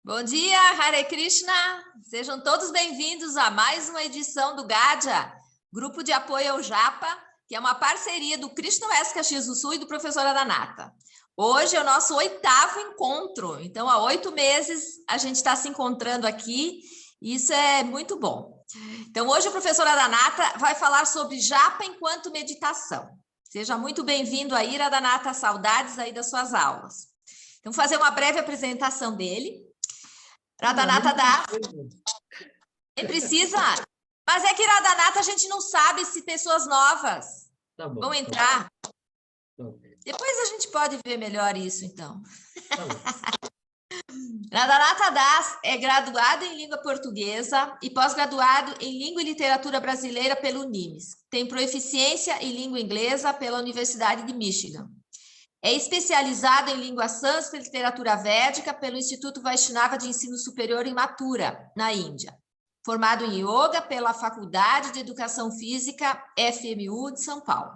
Bom dia, Hare Krishna! Sejam todos bem-vindos a mais uma edição do GADIA, Grupo de Apoio ao Japa, que é uma parceria do Krishna Oeste Caxias do Sul e do professor Adanata. Hoje é o nosso 8º encontro, então há 8 meses a gente está se encontrando aqui, e isso é muito bom. Então hoje o professor Adanata vai falar sobre Japa enquanto meditação. Seja muito bem-vindo aí, Adanata, saudades aí das suas aulas. Então vou fazer uma breve apresentação dele. Radhanatha Das. Nem precisa. Mas é que Radhanatha a gente não sabe se pessoas novas vão entrar. Tá bom. Depois a gente pode ver melhor isso, então. Tá bom. Radhanatha Das é graduado em língua portuguesa e pós-graduado em língua e literatura brasileira pelo NIMES. Tem proeficiência em língua inglesa pela Universidade de Michigan. É especializado em língua sânscrita e literatura védica pelo Instituto Vaishnava de Ensino Superior em Mathura, na Índia. Formado em Yoga pela Faculdade de Educação Física FMU de São Paulo.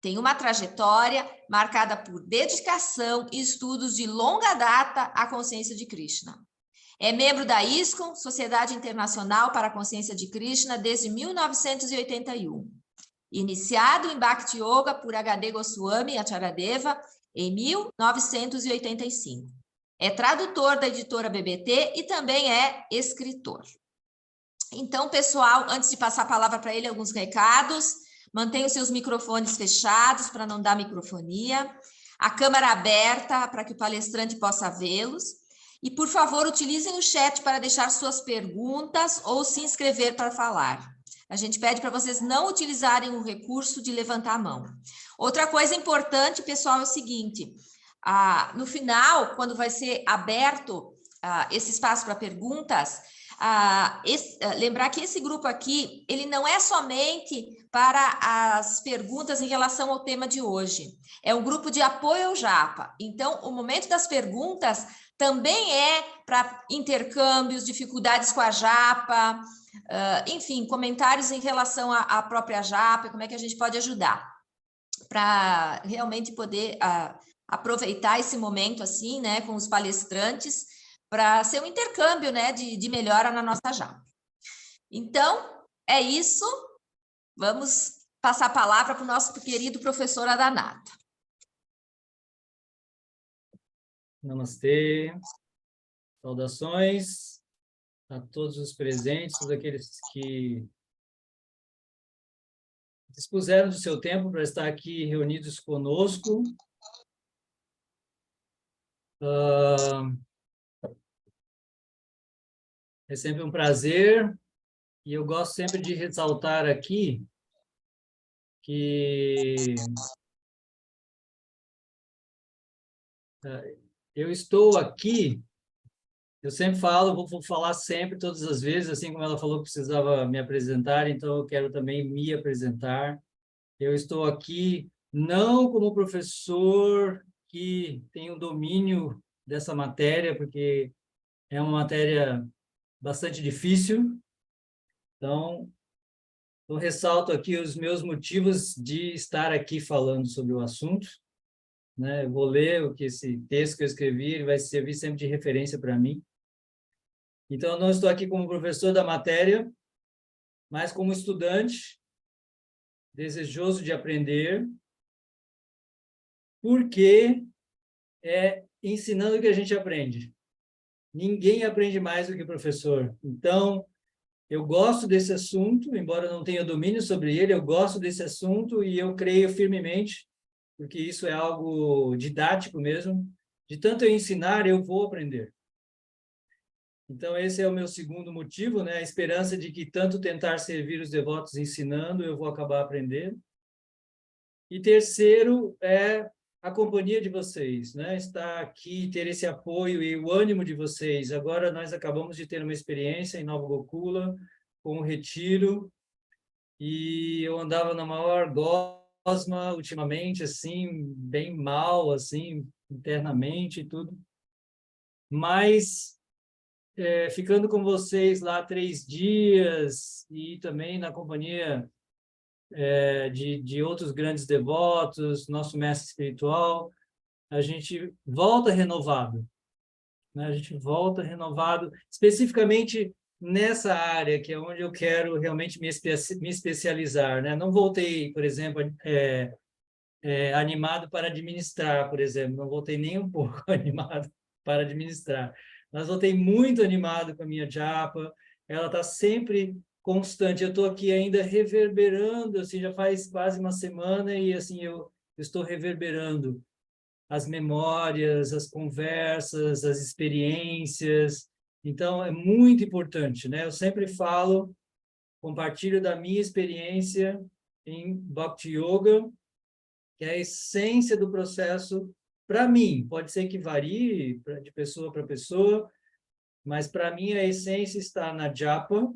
Tem uma trajetória marcada por dedicação e estudos de longa data à consciência de Krishna. É membro da ISKCON, Sociedade Internacional para a Consciência de Krishna, desde 1981. Iniciado em Bhakti Yoga por H.D. Goswami Acharyadeva, em 1985. É tradutor da editora BBT e também é escritor. Então, pessoal, antes de passar a palavra para ele, alguns recados. Mantenham seus microfones fechados para não dar microfonia. A câmera aberta para que o palestrante possa vê-los. E, por favor, utilizem o chat para deixar suas perguntas ou se inscrever para falar. A gente pede para vocês não utilizarem o recurso de levantar a mão. Outra coisa importante, pessoal, é o seguinte, no final, quando vai ser aberto esse espaço para perguntas, lembrar que esse grupo aqui, ele não é somente para as perguntas em relação ao tema de hoje, é um grupo de apoio ao Japa. Então, o momento das perguntas também é para intercâmbios, dificuldades com a Japa, enfim, comentários em relação à própria Japa, como é que a gente pode ajudar, para realmente poder aproveitar esse momento assim, né, com os palestrantes, para ser um intercâmbio, né, de melhora na nossa Japa. Então, é isso, vamos passar a palavra para o nosso querido professor Adanata. Namastê, saudações a todos os presentes, todos aqueles que dispuseram do seu tempo para estar aqui reunidos conosco. É sempre um prazer, e eu gosto sempre de ressaltar aqui que eu estou aqui, eu sempre falo, vou falar sempre, todas as vezes, assim como ela falou que precisava me apresentar, então eu quero também me apresentar. Eu estou aqui não como professor que tem o domínio dessa matéria, porque é uma matéria bastante difícil. Então, eu ressalto aqui os meus motivos de estar aqui falando sobre o assunto, né? Eu vou ler o que esse texto que eu escrevi, ele vai servir sempre de referência para mim. Então, eu não estou aqui como professor da matéria, mas como estudante, desejoso de aprender, porque é ensinando que a gente aprende. Ninguém aprende mais do que o professor. Então, eu gosto desse assunto, embora eu não tenha domínio sobre ele, eu gosto desse assunto e eu creio firmemente, porque isso é algo didático mesmo, de tanto eu ensinar, eu vou aprender. Então, esse é o meu segundo motivo, né? A esperança de que tanto tentar servir os devotos ensinando, eu vou acabar aprendendo. E terceiro é a companhia de vocês, né? Estar aqui, ter esse apoio e o ânimo de vocês. Agora nós acabamos de ter uma experiência em Nova Gokula, com um retiro, e eu andava na maior gosma ultimamente, assim, bem mal, assim, internamente e tudo. Mas, ficando com vocês lá 3 dias e também na companhia de outros grandes devotos, nosso mestre espiritual, a gente volta renovado. né? A gente volta renovado, especificamente nessa área, que é onde eu quero realmente me especializar, né? Não voltei, por exemplo, animado para administrar, por exemplo, não voltei nem um pouco animado para administrar, mas voltei muito animado com a minha japa, ela está sempre constante, eu estou aqui ainda reverberando, assim, já faz quase uma semana e assim, eu estou reverberando as memórias, as conversas, as experiências, então é muito importante, né? Eu sempre falo, compartilho da minha experiência em Bhakti Yoga, que é a essência do processo, para mim, pode ser que varie de pessoa para pessoa, mas para mim a essência está na japa,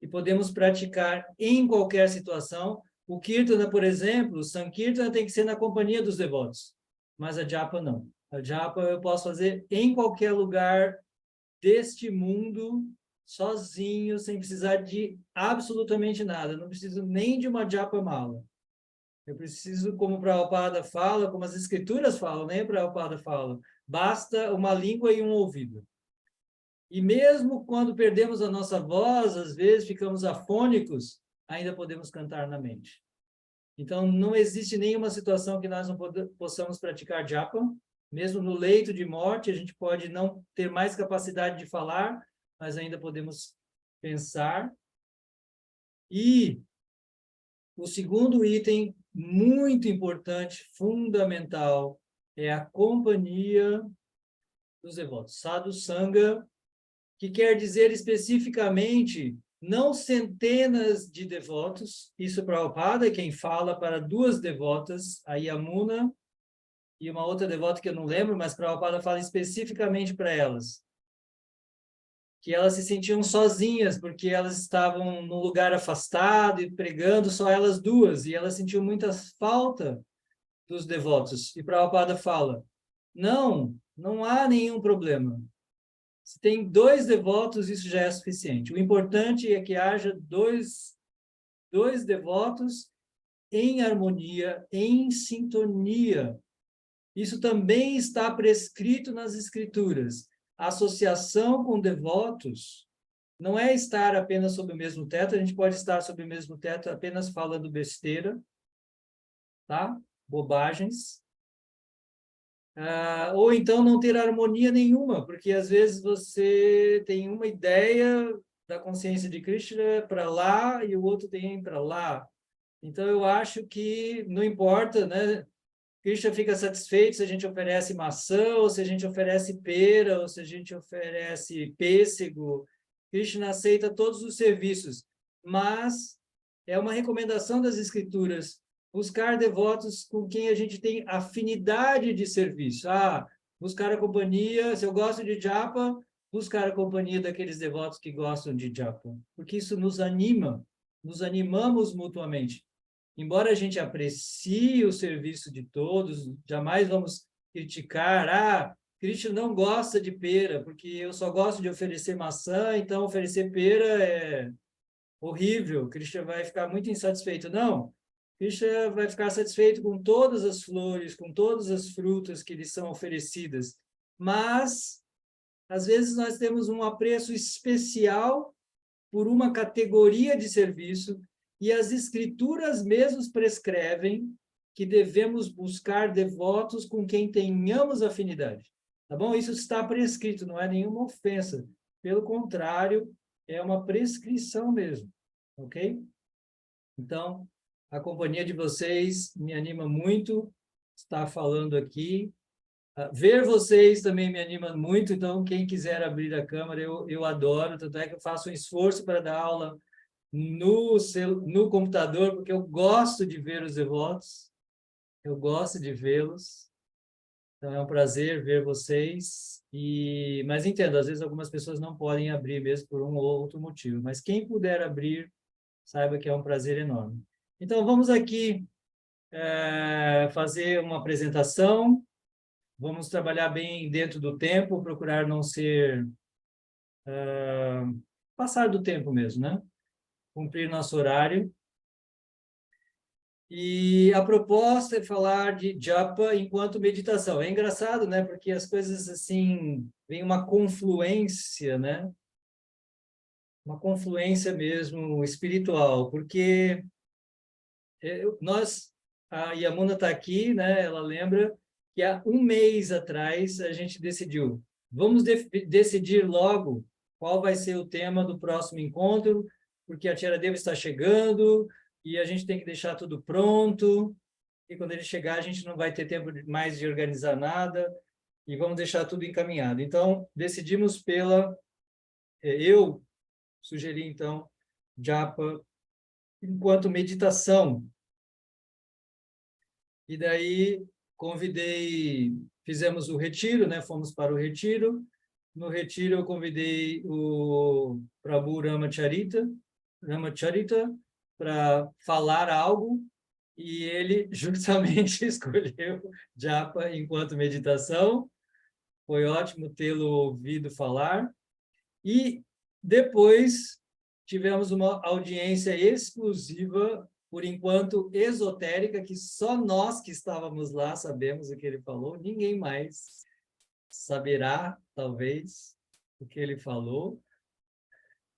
e podemos praticar em qualquer situação. O Kirtana, por exemplo, o Sankirtana tem que ser na companhia dos devotos, mas a japa não. A japa eu posso fazer em qualquer lugar deste mundo, sozinho, sem precisar de absolutamente nada. Não preciso nem de uma japa mala. Eu preciso, como o Prabhupada fala, como as escrituras falam, nem o Prabhupada fala, basta uma língua e um ouvido. E mesmo quando perdemos a nossa voz, às vezes ficamos afônicos, ainda podemos cantar na mente. Então, não existe nenhuma situação que nós não possamos praticar japa. Mesmo no leito de morte, a gente pode não ter mais capacidade de falar, mas ainda podemos pensar. E o segundo item, muito importante, fundamental, é a companhia dos devotos. Sadhu Sangha, que quer dizer especificamente não centenas de devotos. Isso Prabhupada é quem fala para duas devotas, a Yamuna e uma outra devota que eu não lembro, mas Prabhupada fala especificamente para elas, que elas se sentiam sozinhas, porque elas estavam num lugar afastado e pregando só elas duas, e elas sentiam muita falta dos devotos. E Prabhupada fala, não há nenhum problema. Se tem dois devotos, isso já é suficiente. O importante é que haja dois devotos em harmonia, em sintonia. Isso também está prescrito nas Escrituras. A associação com devotos não é estar apenas sob o mesmo teto, a gente pode estar sob o mesmo teto apenas falando besteira, tá? Bobagens. Ou então não ter harmonia nenhuma, porque às vezes você tem uma ideia da consciência de Krishna para lá e o outro tem para lá. Então eu acho que não importa, né? Krishna fica satisfeito se a gente oferece maçã, ou se a gente oferece pera, ou se a gente oferece pêssego. Krishna aceita todos os serviços, mas é uma recomendação das Escrituras buscar devotos com quem a gente tem afinidade de serviço. Buscar a companhia, se eu gosto de japa, buscar a companhia daqueles devotos que gostam de japa, porque isso nos anima, nos animamos mutuamente. Embora a gente aprecie o serviço de todos, jamais vamos criticar, Krishna não gosta de pera, porque eu só gosto de oferecer maçã, então oferecer pera é horrível, Krishna vai ficar muito insatisfeito. Não, Krishna vai ficar satisfeito com todas as flores, com todas as frutas que lhe são oferecidas. Mas, às vezes, nós temos um apreço especial por uma categoria de serviço e as Escrituras mesmas prescrevem que devemos buscar devotos com quem tenhamos afinidade. Tá bom? Isso está prescrito, não é nenhuma ofensa. Pelo contrário, é uma prescrição mesmo. Ok? Então, a companhia de vocês me anima muito estar falando aqui. Ver vocês também me anima muito, então quem quiser abrir a câmera, eu adoro, tanto é que eu faço um esforço para dar aula no computador, porque eu gosto de ver os devotos, eu gosto de vê-los, então é um prazer ver vocês, mas entendo, às vezes algumas pessoas não podem abrir mesmo por um ou outro motivo, mas quem puder abrir, saiba que é um prazer enorme. Então, vamos aqui fazer uma apresentação, vamos trabalhar bem dentro do tempo, procurar não ser... passar do tempo mesmo, né? Cumprir nosso horário. E a proposta é falar de japa enquanto meditação. É engraçado, né? Porque as coisas, assim, vem uma confluência, né? Uma confluência mesmo espiritual, porque a Yamuna está aqui, né? Ela lembra que há um mês atrás a gente decidiu, vamos decidir logo qual vai ser o tema do próximo encontro, porque a Tia Deva está chegando e a gente tem que deixar tudo pronto, e quando ele chegar a gente não vai ter tempo mais de organizar nada, e vamos deixar tudo encaminhado. Então, decidimos eu sugeri, então, japa enquanto meditação. E daí fizemos o retiro, né? Fomos para o retiro. No retiro eu convidei o Prabhu Ramacharita para falar algo, e ele justamente escolheu japa enquanto meditação. Foi ótimo tê-lo ouvido falar. E depois tivemos uma audiência exclusiva, por enquanto esotérica, que só nós que estávamos lá sabemos o que ele falou, ninguém mais saberá, talvez, o que ele falou.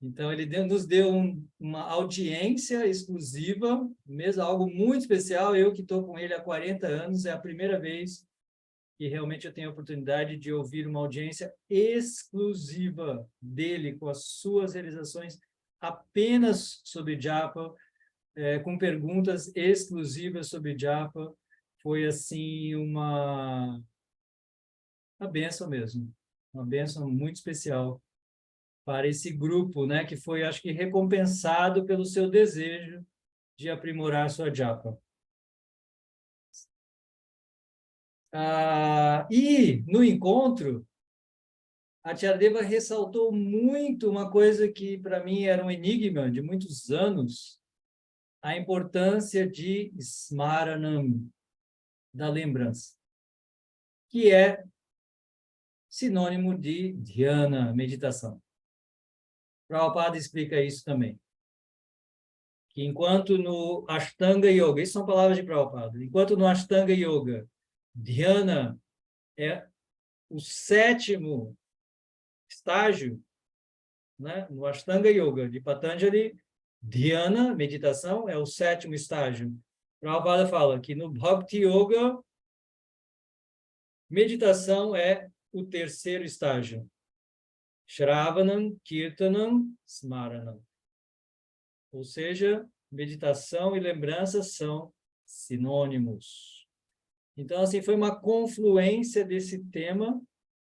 Então, ele nos deu uma audiência exclusiva, mesmo algo muito especial. Eu que estou com ele há 40 anos, é a primeira vez que realmente eu tenho a oportunidade de ouvir uma audiência exclusiva dele, com as suas realizações apenas sobre japa, com perguntas exclusivas sobre japa. Foi, assim, uma bênção mesmo, uma bênção muito especial para esse grupo, né, que foi, acho que, recompensado pelo seu desejo de aprimorar sua japa. E, no encontro, a Tia Deva ressaltou muito uma coisa que, para mim, era um enigma de muitos anos, a importância de Smaranam, da lembrança, que é sinônimo de dhyana, meditação. Prabhupada explica isso também. Que enquanto no Ashtanga Yoga, isso são palavras de Prabhupada, enquanto no Ashtanga Yoga, dhyana é o 7º estágio, né? No Ashtanga Yoga de Patanjali, dhyana, meditação, é o 7º estágio. Prabhupada fala que no Bhakti Yoga, meditação é o 3º estágio. Shravanam, Kirtanam, Smaranam. Ou seja, meditação e lembrança são sinônimos. Então, assim, foi uma confluência desse tema,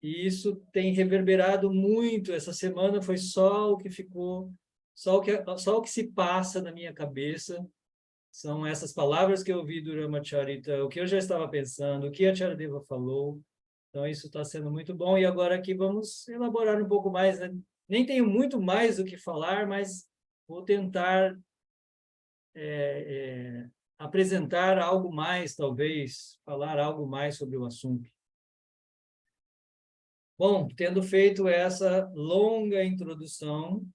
e isso tem reverberado muito. Essa semana foi só o que ficou, só o que se passa na minha cabeça. São essas palavras que eu ouvi do Ramacharita, o que eu já estava pensando, o que a Charadeva falou. Então, isso está sendo muito bom. E agora aqui vamos elaborar um pouco mais, né? Nem tenho muito mais o que falar, mas vou tentar apresentar algo mais, talvez, falar algo mais sobre o assunto. Bom, tendo feito essa longa introdução,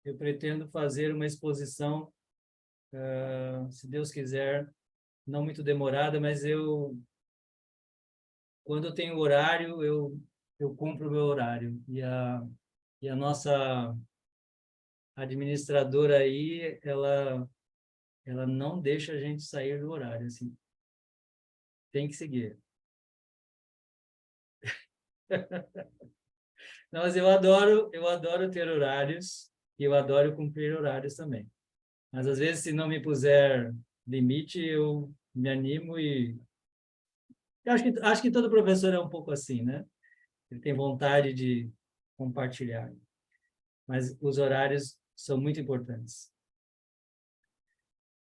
eu pretendo fazer uma exposição, se Deus quiser, não muito demorada, mas quando eu tenho horário, eu cumpro o meu horário. E a nossa administradora aí, ela não deixa a gente sair do horário, assim. Tem que seguir. Não, mas eu adoro ter horários, e eu adoro cumprir horários também. Mas, às vezes, se não me puser limite, eu me animo e... Eu acho que todo professor é um pouco assim, né? Ele tem vontade de compartilhar. Mas os horários são muito importantes.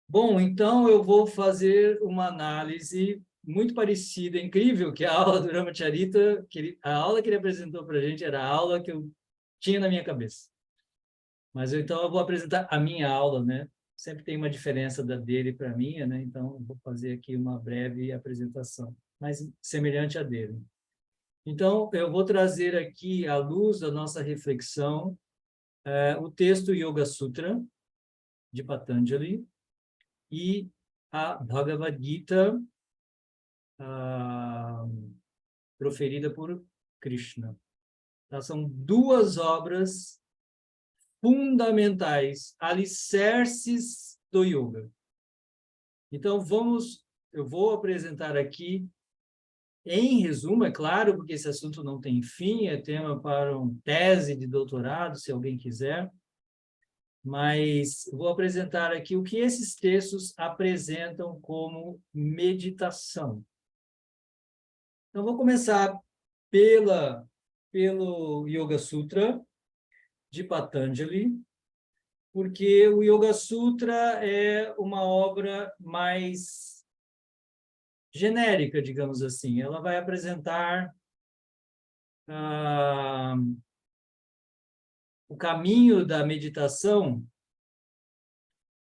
Bom, então eu vou fazer uma análise muito parecida, incrível, que a aula do Ramacharita, a aula que ele apresentou para a gente era a aula que eu tinha na minha cabeça. Mas então eu vou apresentar a minha aula, né? Sempre tem uma diferença da dele para a minha, né? Então eu vou fazer aqui uma breve apresentação, mas semelhante à dele. Então eu vou trazer aqui à luz da nossa reflexão o texto Yoga Sutra de Patanjali e a Bhagavad Gita, proferida por Krishna. Tá? São duas obras fundamentais, alicerces do yoga. Então, eu vou apresentar aqui, em resumo, é claro, porque esse assunto não tem fim, é tema para uma tese de doutorado, se alguém quiser, mas vou apresentar aqui o que esses textos apresentam como meditação. Então, vou começar pelo Yoga Sutra de Patanjali, porque o Yoga Sutra é uma obra mais genérica, digamos assim. Ela vai apresentar o caminho da meditação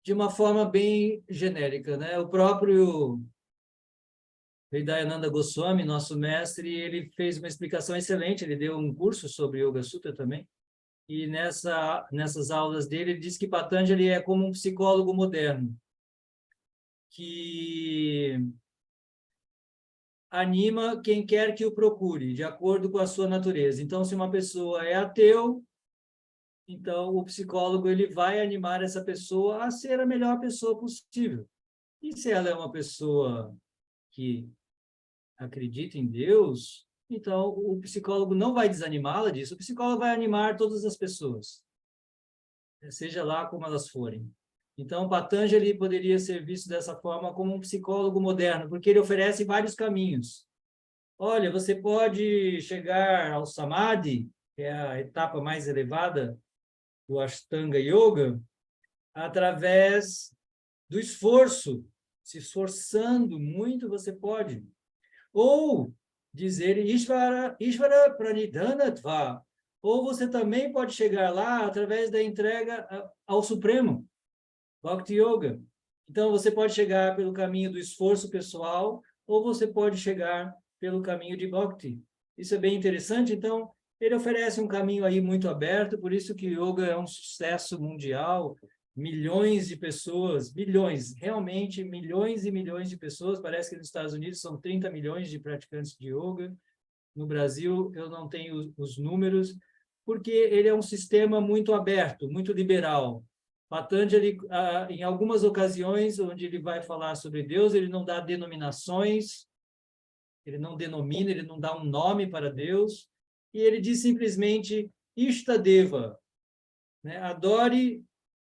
de uma forma bem genérica, né? O próprio Hridayananda Goswami, nosso mestre, ele fez uma explicação excelente, ele deu um curso sobre Yoga Sutra também, e nessas aulas dele, ele diz que Patanjali é como um psicólogo moderno, que anima quem quer que o procure, de acordo com a sua natureza. Então, se uma pessoa é ateu, então o psicólogo ele vai animar essa pessoa a ser a melhor pessoa possível. E se ela é uma pessoa que acredita em Deus, então o psicólogo não vai desanimá-la disso, o psicólogo vai animar todas as pessoas, seja lá como elas forem. Então, Patanjali poderia ser visto dessa forma como um psicólogo moderno, porque ele oferece vários caminhos. Olha, você pode chegar ao Samadhi, que é a etapa mais elevada do Ashtanga Yoga, através do esforço. Se esforçando muito, você pode. Ou dizer Ishvara Pranidhanatva. Ou você também pode chegar lá através da entrega ao Supremo, Bhakti Yoga. Então, você pode chegar pelo caminho do esforço pessoal, ou você pode chegar pelo caminho de Bhakti. Isso é bem interessante. Então, ele oferece um caminho aí muito aberto, por isso que o yoga é um sucesso mundial. Milhões de pessoas, bilhões, realmente milhões e milhões de pessoas. Parece que nos Estados Unidos são 30 milhões de praticantes de yoga. No Brasil, eu não tenho os números, porque ele é um sistema muito aberto, muito liberal. Patanjali, em algumas ocasiões, onde ele vai falar sobre Deus, ele não dá denominações, ele não denomina, ele não dá um nome para Deus, e ele diz simplesmente Ishtadeva, né? Adore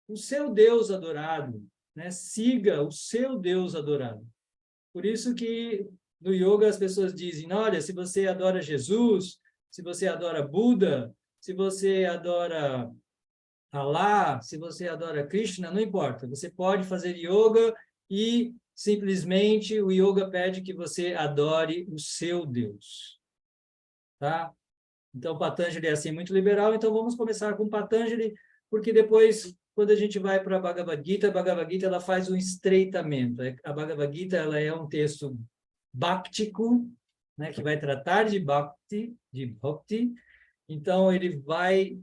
o seu Deus adorado, né? Siga o seu Deus adorado. Por isso que no yoga as pessoas dizem, olha, se você adora Jesus, se você adora Buda, se você adora Allah, se você adora Krishna, não importa. Você pode fazer yoga e simplesmente o yoga pede que você adore o seu Deus. Tá? Então, Patanjali é assim muito liberal. Então, vamos começar com Patanjali, porque depois, quando a gente vai para a Bhagavad Gita ela faz um estreitamento. A Bhagavad Gita ela é um texto bhaktico, né, que vai tratar de bhakti, Então, ele vai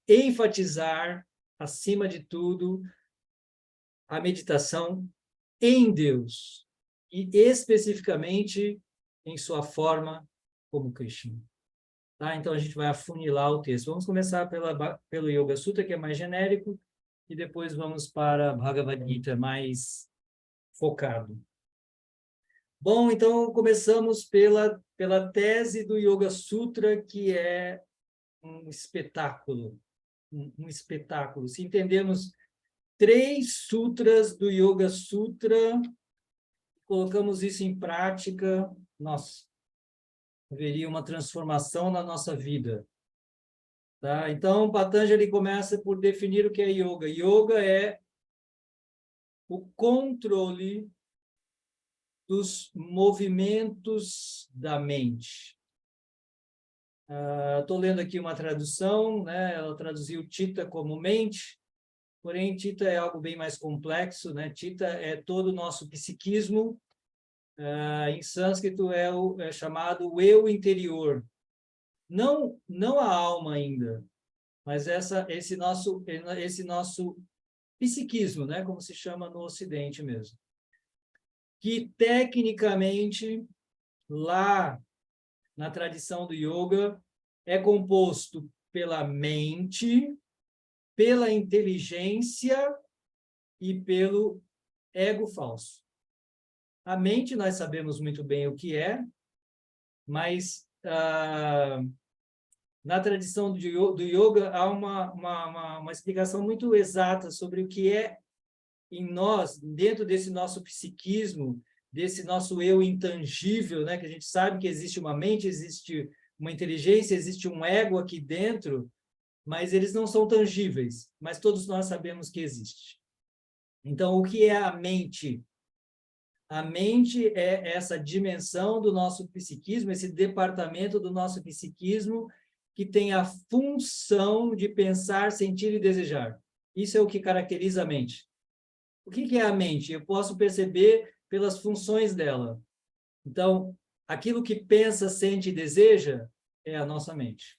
enfatizar, acima de tudo, a meditação em Deus, e especificamente em sua forma como Krishna. Tá? Então, a gente vai afunilar o texto. Vamos começar pelo Yoga Sutra, que é mais genérico, e depois vamos para Bhagavad Gita, mais focado. Bom, então, começamos pela tese do Yoga Sutra, que é um espetáculo. Um espetáculo. Se entendemos 3 sutras do Yoga Sutra, colocamos isso em prática, nossa, haveria uma transformação na nossa vida. Tá? Então, Patanjali começa por definir o que é yoga. Yoga é o controle dos movimentos da mente. Estou lendo aqui uma tradução, né? Ela traduziu Chitta como mente, porém Chitta é algo bem mais complexo, né? Chitta é todo o nosso psiquismo. Em sânscrito é chamado o eu interior. Não a alma ainda, mas esse nosso psiquismo, né? Como se chama no Ocidente mesmo. Que, tecnicamente, lá na tradição do yoga, é composto pela mente, pela inteligência e pelo ego falso. A mente, nós sabemos muito bem o que é, mas na tradição do yoga há uma explicação muito exata sobre o que é em nós, dentro desse nosso psiquismo, desse nosso eu intangível, né? Que a gente sabe que existe uma mente, existe uma inteligência, existe um ego aqui dentro, mas eles não são tangíveis, mas todos nós sabemos que existe. Então, o que é a mente? A mente é essa dimensão do nosso psiquismo, esse departamento do nosso psiquismo que tem a função de pensar, sentir e desejar. Isso é o que caracteriza a mente. O que é a mente? Eu posso perceber pelas funções dela. Então, aquilo que pensa, sente e deseja é a nossa mente.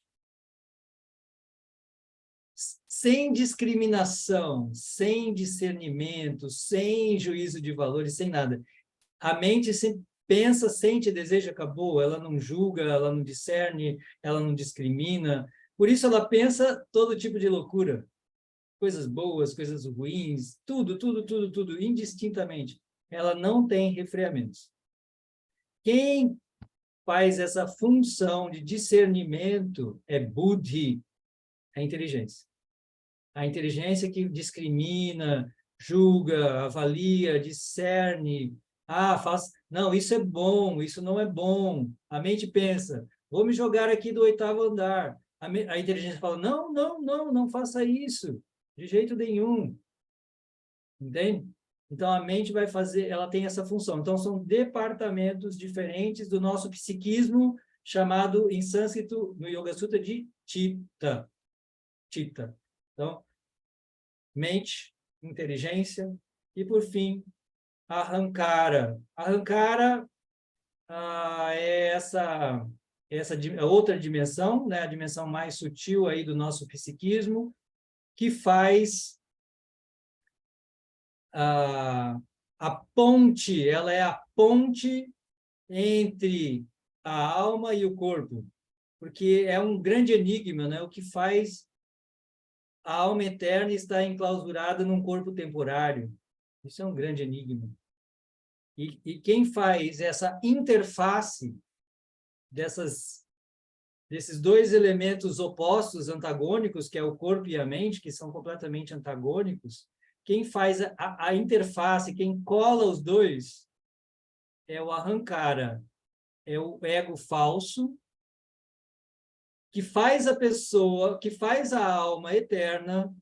Sem discriminação, sem discernimento, sem juízo de valores, sem nada. A mente pensa, sente, deseja, acabou. Ela não julga, ela não discerne, ela não discrimina. Por isso ela pensa todo tipo de loucura. Coisas boas, coisas ruins, tudo, indistintamente. Ela não tem refreamentos. Quem faz essa função de discernimento é Buddhi, a inteligência. A inteligência que discrimina, julga, avalia, discerne. Não, isso é bom, isso não é bom. A mente pensa, vou me jogar aqui do 8º andar. A inteligência fala, não faça isso, de jeito nenhum. Entende? Então, a mente vai fazer, ela tem essa função. Então, são departamentos diferentes do nosso psiquismo, chamado, em sânscrito, no Yoga Sutra, de Chitta. Chitta. Então, mente, inteligência e, por fim, Ahankara. Ahankara é essa outra dimensão, né? A dimensão mais sutil aí do nosso psiquismo, que faz a ponte, ela é a ponte entre a alma e o corpo, porque é um grande enigma, né? O que faz a alma eterna estar enclausurada num corpo temporário. Isso é um grande enigma. E quem faz essa interface desses dois elementos opostos, antagônicos, que é o corpo e a mente, que são completamente antagônicos, quem faz a interface, quem cola os dois, é o Ahankara, é o ego falso, que faz a pessoa, que faz a alma eterna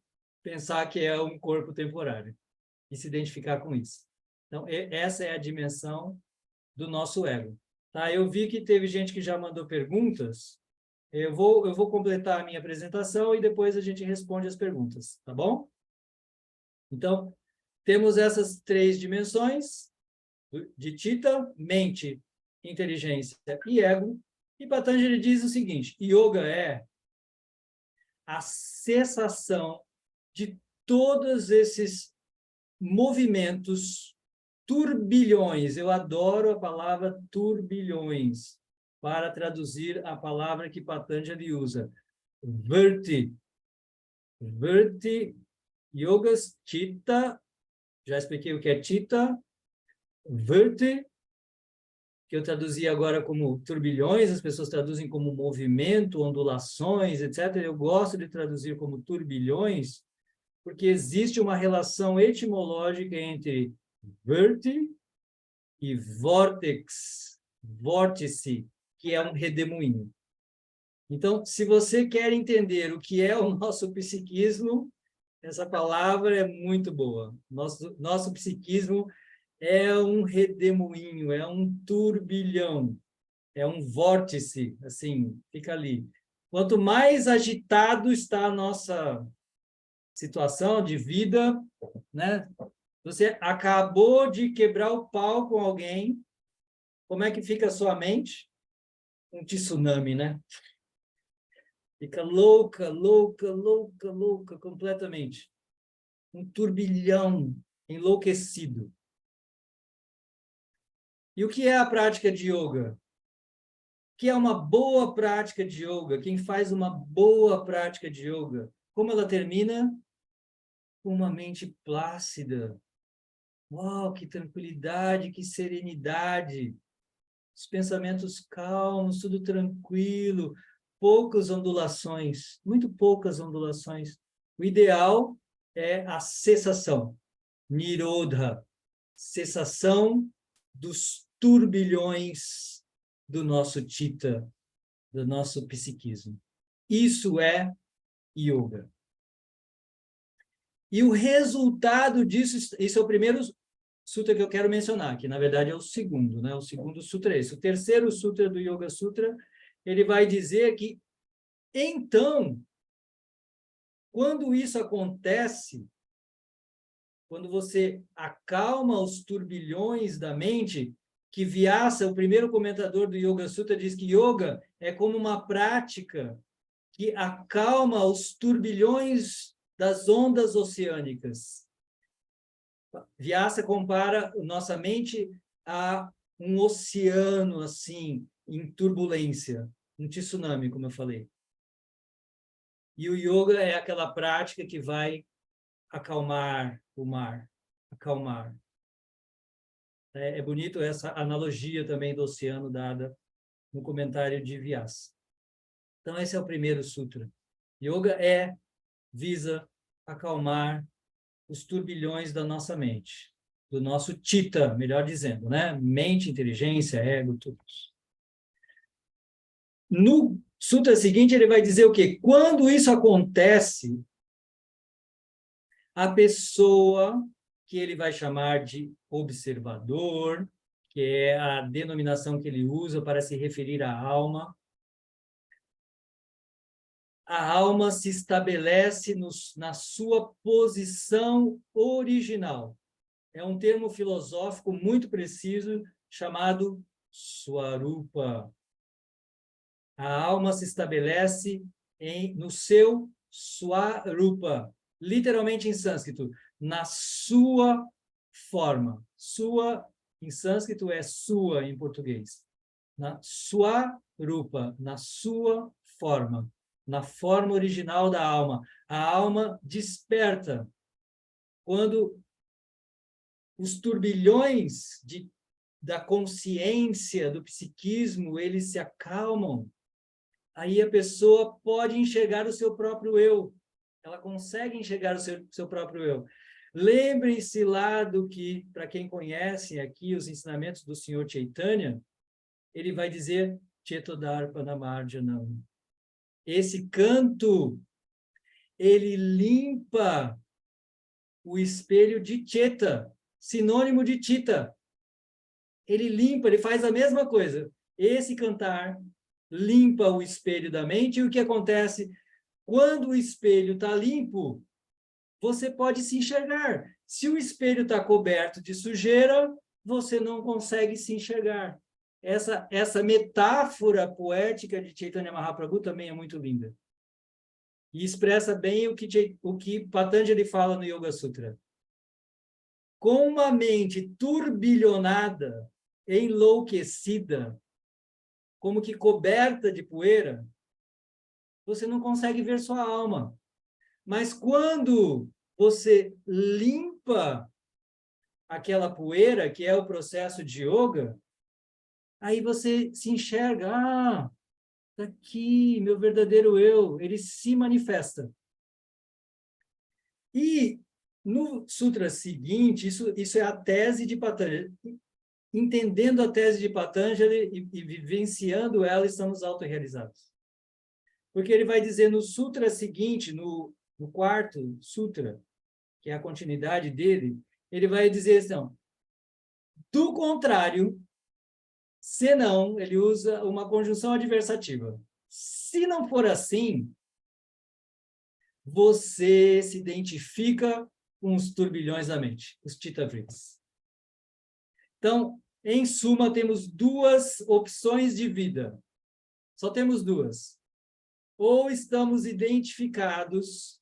pensar que é um corpo temporário e se identificar com isso. Então, essa é a dimensão do nosso ego. Tá? Eu vi que teve gente que já mandou perguntas. Eu vou completar a minha apresentação e depois a gente responde as perguntas, tá bom? Então, temos essas 3 dimensões de Chitta, mente, inteligência e ego. E Patanjali diz o seguinte, yoga é a cessação de todos esses movimentos, turbilhões. Eu adoro a palavra turbilhões para traduzir a palavra que Patanjali usa. Vritti. Vritti, yogas, chitta. Já expliquei o que é chitta. Vritti, que eu traduzi agora como turbilhões, as pessoas traduzem como movimento, ondulações, etc. Eu gosto de traduzir como turbilhões, porque existe uma relação etimológica entre verte e vortex, vórtice, que é um redemoinho. Então, se você quer entender o que é o nosso psiquismo, essa palavra é muito boa. Nosso psiquismo é um redemoinho, é um turbilhão, é um vórtice, assim, fica ali. Quanto mais agitado está a nossa situação de vida, né? Você acabou de quebrar o pau com alguém, como é que fica a sua mente? Um tsunami, né? Fica louca, completamente. um turbilhão enlouquecido. E o que é a prática de yoga? O que é uma boa prática de yoga? Quem faz uma boa prática de yoga? Como ela termina? Com uma mente plácida. Uau, que tranquilidade, que serenidade. Os pensamentos calmos, tudo tranquilo, poucas ondulações, muito poucas ondulações. O ideal é a cessação, Nirodha, cessação dos turbilhões do nosso Chitta, do nosso psiquismo. Isso é yoga. E o resultado disso, isso é o primeiro sutra que eu quero mencionar, que na verdade é o segundo, né? O segundo sutra é esse. O terceiro sutra do Yoga Sutra, ele vai dizer que, então, quando isso acontece, quando você acalma os turbilhões da mente, que Vyasa, o primeiro comentador do Yoga Sutra, diz que yoga é como uma prática que acalma os turbilhões das ondas oceânicas. Vyasa compara nossa mente a um oceano, assim, em turbulência, um tsunami, como eu falei. E o yoga é aquela prática que vai acalmar o mar, acalmar. É bonito essa analogia também do oceano dada no comentário de Vyasa. Então, esse é o primeiro sutra. Yoga visa acalmar os turbilhões da nossa mente, do nosso Chitta, melhor dizendo, né? Mente, inteligência, ego, tudo. No sutra seguinte, ele vai dizer o quê? Quando isso acontece, a pessoa que ele vai chamar de observador, que é a denominação que ele usa para se referir à alma, a alma se estabelece na sua posição original. É um termo filosófico muito preciso chamado Swarupa. A alma se estabelece no seu Swarupa, literalmente em sânscrito, na sua forma. Sua, em sânscrito, é sua em português. Na Swarupa, na sua forma, na forma original da alma. A alma desperta quando os turbilhões da consciência, do psiquismo, eles se acalmam. Aí a pessoa pode enxergar o seu próprio eu. Ela consegue enxergar o seu próprio eu. Lembrem-se lá do que, para quem conhece aqui os ensinamentos do Senhor Chaitanya, ele vai dizer Chetodarpanamarjanam. Esse canto, ele limpa o espelho de Cheta, sinônimo de Chitta. Ele limpa, ele faz a mesma coisa. Esse cantar limpa o espelho da mente, e o que acontece? Quando o espelho está limpo, você pode se enxergar. Se o espelho está coberto de sujeira, você não consegue se enxergar. Essa metáfora poética de Chaitanya Mahaprabhu também é muito linda. E expressa bem o que Patanjali fala no Yoga Sutra. Com uma mente turbilhonada, enlouquecida, como que coberta de poeira, você não consegue ver sua alma. Mas quando você limpa aquela poeira, que é o processo de yoga, aí você se enxerga, tá aqui, meu verdadeiro eu, ele se manifesta. E no sutra seguinte, isso é a tese de Patanjali. Entendendo a tese de Patanjali e vivenciando ela, estamos autorrealizados. Porque ele vai dizer no sutra seguinte, no quarto sutra, que é a continuidade dele, ele vai dizer assim, do contrário, senão, ele usa uma conjunção adversativa. Se não for assim, você se identifica com os turbilhões da mente, os Chitta-vritis. Então, em suma, temos duas opções de vida. Só temos duas. Ou estamos identificados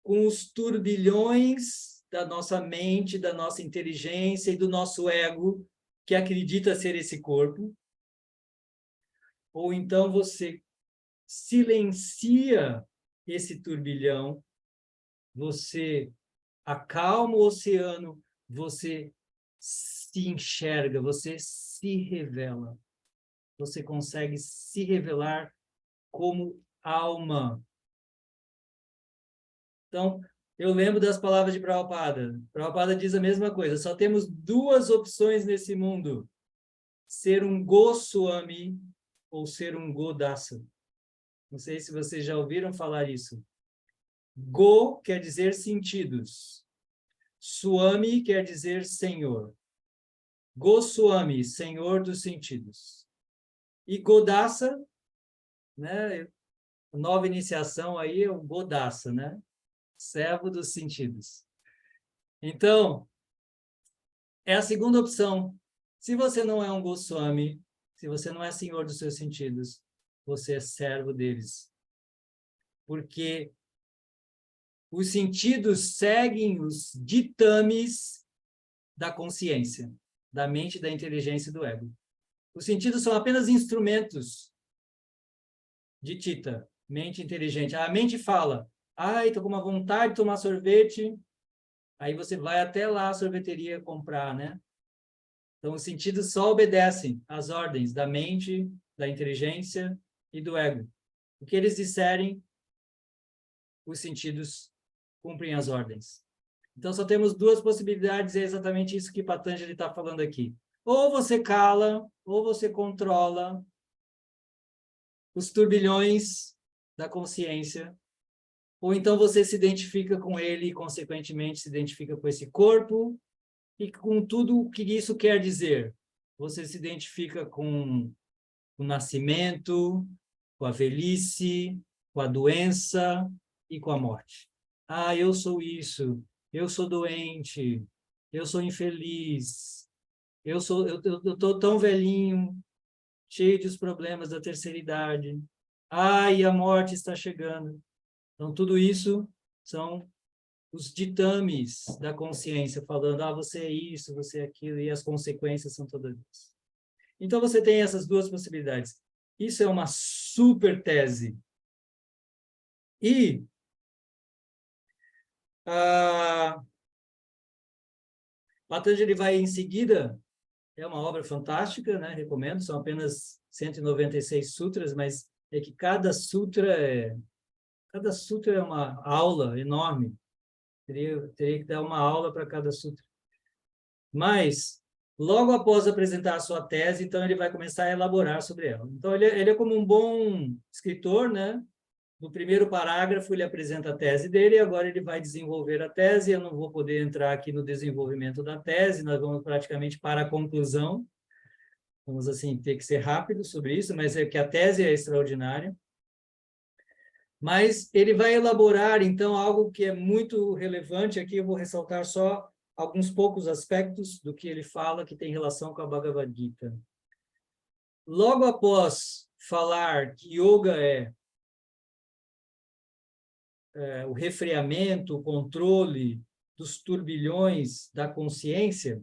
com os turbilhões da nossa mente, da nossa inteligência e do nosso ego, que acredita ser esse corpo. Ou então você silencia esse turbilhão, você acalma o oceano, você se enxerga, você se revela. Você consegue se revelar como alma. Então, eu lembro das palavras de Prabhupada. Prabhupada diz a mesma coisa. Só temos duas opções nesse mundo. Ser um Goswami ou ser um Godasa. Não sei se vocês já ouviram falar isso. Go quer dizer sentidos. Swami quer dizer senhor. Goswami, senhor dos sentidos. E Godasa, né? Nova iniciação aí é o Godasa, né? Servo dos sentidos. Então, é a segunda opção. Se você não é um Goswami, se você não é senhor dos seus sentidos, você é servo deles. Porque os sentidos seguem os ditames da consciência, da mente, da inteligência e do ego. Os sentidos são apenas instrumentos de Tita, mente inteligente. A mente fala, ai, estou com uma vontade de tomar sorvete, aí você vai até lá a sorveteria comprar, né? Então, os sentidos só obedecem às ordens da mente, da inteligência e do ego. O que eles disserem, os sentidos cumprem as ordens. Então, só temos duas possibilidades, e é exatamente isso que Patanjali está falando aqui. Ou você cala, ou você controla os turbilhões da consciência, ou então você se identifica com ele e, consequentemente, se identifica com esse corpo e com tudo o que isso quer dizer. Você se identifica com o nascimento, com a velhice, com a doença e com a morte. Ah, eu sou isso, eu sou doente, eu sou infeliz, eu estou tão velhinho, cheio dos problemas da terceira idade. Ai, a morte está chegando. Então, tudo isso são os ditames da consciência, falando, ah, você é isso, você é aquilo, e as consequências são todas isso. Então, você tem essas duas possibilidades. Isso é uma super tese. E Patanjali vai em seguida, é uma obra fantástica, né? Recomendo, são apenas 196 sutras, mas é que cada sutra é uma aula enorme. Teria que dar uma aula para cada sutra. Mas, logo após apresentar a sua tese, então ele vai começar a elaborar sobre ela. Então, ele é como um bom escritor, né? No primeiro parágrafo, ele apresenta a tese dele, e agora ele vai desenvolver a tese. Eu não vou poder entrar aqui no desenvolvimento da tese, nós vamos praticamente para a conclusão. Vamos, assim, ter que ser rápido sobre isso, mas é que a tese é extraordinária. Mas ele vai elaborar, então, algo que é muito relevante. Aqui eu vou ressaltar só alguns poucos aspectos do que ele fala que tem relação com a Bhagavad Gita. Logo após falar que yoga é o refreamento, o controle dos turbilhões da consciência,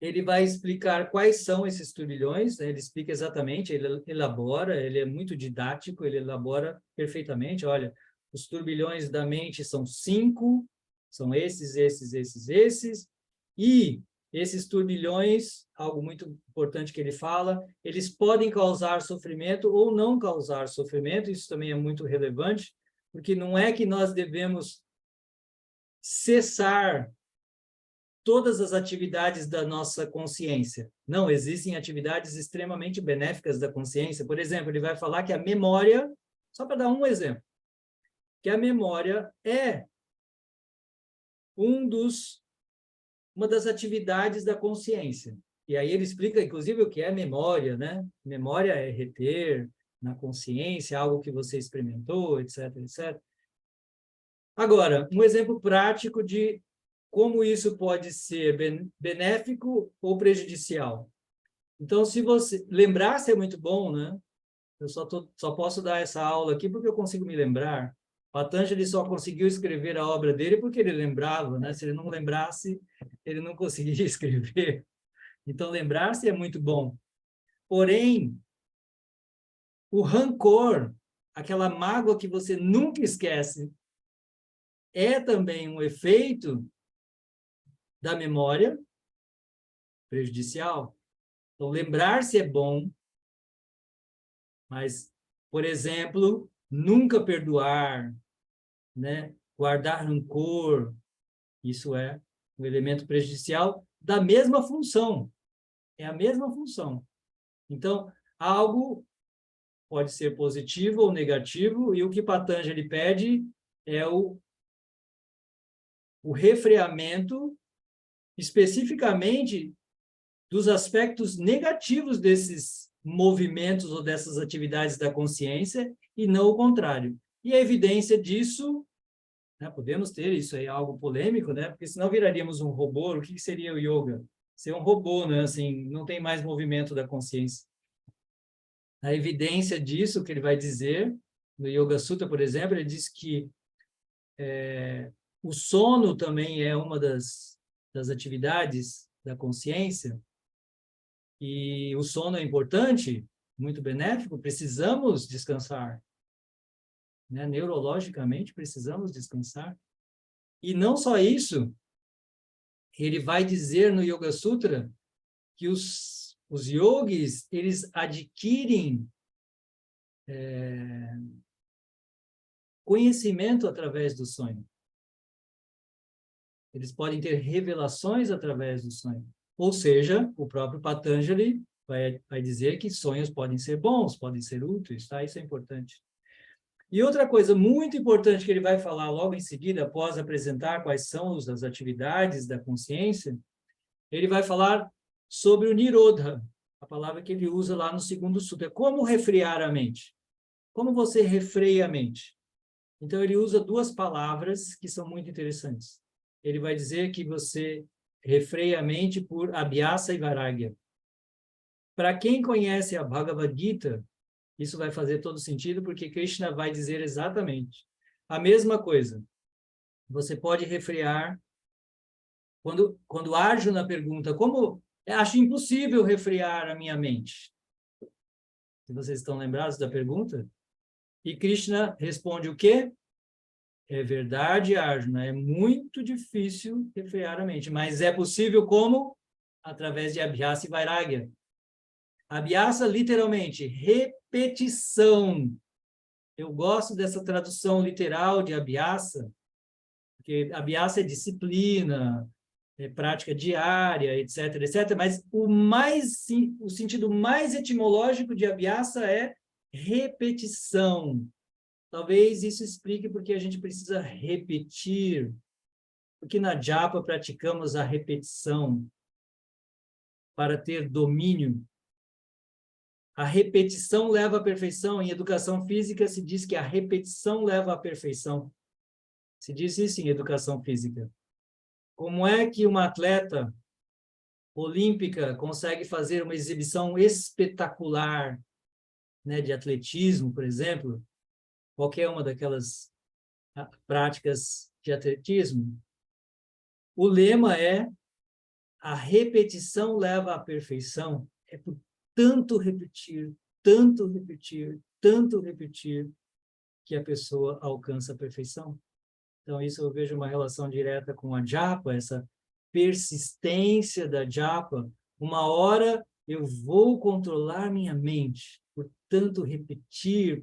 ele vai explicar quais são esses turbilhões, né? Ele explica exatamente, ele elabora, ele é muito didático, ele elabora perfeitamente. Olha, os turbilhões da mente são 5, são esses, e esses turbilhões, algo muito importante que ele fala, eles podem causar sofrimento ou não causar sofrimento. Isso também é muito relevante, porque não é que nós devemos cessar todas as atividades da nossa consciência. Não, existem atividades extremamente benéficas da consciência. Por exemplo, ele vai falar que a memória, só para dar um exemplo, que a memória é uma das atividades da consciência. E aí ele explica, inclusive, o que é memória, né? Memória é reter na consciência algo que você experimentou, etc, etc. Agora, um exemplo prático de como isso pode ser benéfico ou prejudicial. Então, se você... Lembrar-se é muito bom, né? Eu só posso dar essa aula aqui porque eu consigo me lembrar. Patanjali só conseguiu escrever a obra dele porque ele lembrava, né? Se ele não lembrasse, ele não conseguiria escrever. Então, lembrar-se é muito bom. Porém, o rancor, aquela mágoa que você nunca esquece, é também um efeito da memória prejudicial. Então, lembrar-se é bom, mas, por exemplo, nunca perdoar, né? Guardar rancor, isso é um elemento prejudicial da mesma função. É a mesma função. Então, algo pode ser positivo ou negativo, e o que Patanjali pede é o refreamento, especificamente dos aspectos negativos desses movimentos ou dessas atividades da consciência, e não o contrário. E a evidência disso, né, podemos ter, isso aí é algo polêmico, né, porque senão viraríamos um robô. O que seria o yoga? Ser um robô, né, assim, não tem mais movimento da consciência. A evidência disso, que ele vai dizer, no Yoga Sutra, por exemplo, ele diz que o sono também é uma das atividades da consciência, e o sono é importante, muito benéfico, precisamos descansar, né? Neurologicamente precisamos descansar. E não só isso, ele vai dizer no Yoga Sutra que os yogis, eles adquirem conhecimento através do sonho. Eles podem ter revelações através do sonho. Ou seja, o próprio Patanjali vai dizer que sonhos podem ser bons, podem ser úteis, tá? Isso é importante. E outra coisa muito importante que ele vai falar logo em seguida, após apresentar quais são as atividades da consciência, ele vai falar sobre o Nirodha, a palavra que ele usa lá no segundo sutra. Como refrear a mente? Como você refreia a mente? Então, ele usa duas palavras que são muito interessantes. Ele vai dizer que você refreia a mente por abhyasa e vairagya. Para quem conhece a Bhagavad Gita, isso vai fazer todo sentido, porque Krishna vai dizer exatamente a mesma coisa. Você pode refrear. Quando Arjuna pergunta, como acho impossível refrear a minha mente? Se vocês estão lembrados da pergunta? E Krishna responde o quê? É verdade, Arjuna, é muito difícil refrear a mente, mas é possível como? Através de Abhyasa e Vairagya. Abhyasa, literalmente, repetição. Eu gosto dessa tradução literal de Abhyasa, porque Abhyasa é disciplina, é prática diária, etc., etc., mas o sentido mais etimológico de Abhyasa é repetição. Talvez isso explique porque a gente precisa repetir, porque na japa praticamos a repetição para ter domínio. A repetição leva à perfeição. Em educação física se diz que a repetição leva à perfeição. Se diz isso em educação física. Como é que uma atleta olímpica consegue fazer uma exibição espetacular, né, de atletismo, por exemplo? Qualquer uma daquelas práticas de atletismo. O lema é: a repetição leva à perfeição. É por tanto repetir, tanto repetir, tanto repetir, que a pessoa alcança a perfeição. Então, isso eu vejo uma relação direta com a japa, essa persistência da japa. Uma hora eu vou controlar minha mente. Por tanto repetir,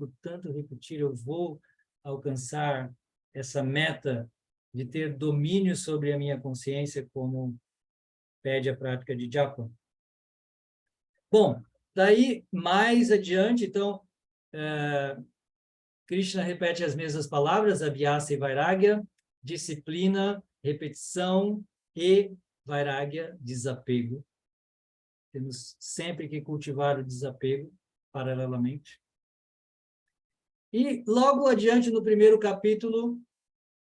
eu vou alcançar essa meta de ter domínio sobre a minha consciência, como pede a prática de japa. Bom, daí, mais adiante, então, Krishna repete as mesmas palavras, abhyasa e vairagya, disciplina, repetição, e vairagya, desapego. Temos sempre que cultivar o desapego, paralelamente. E, logo adiante, no primeiro capítulo,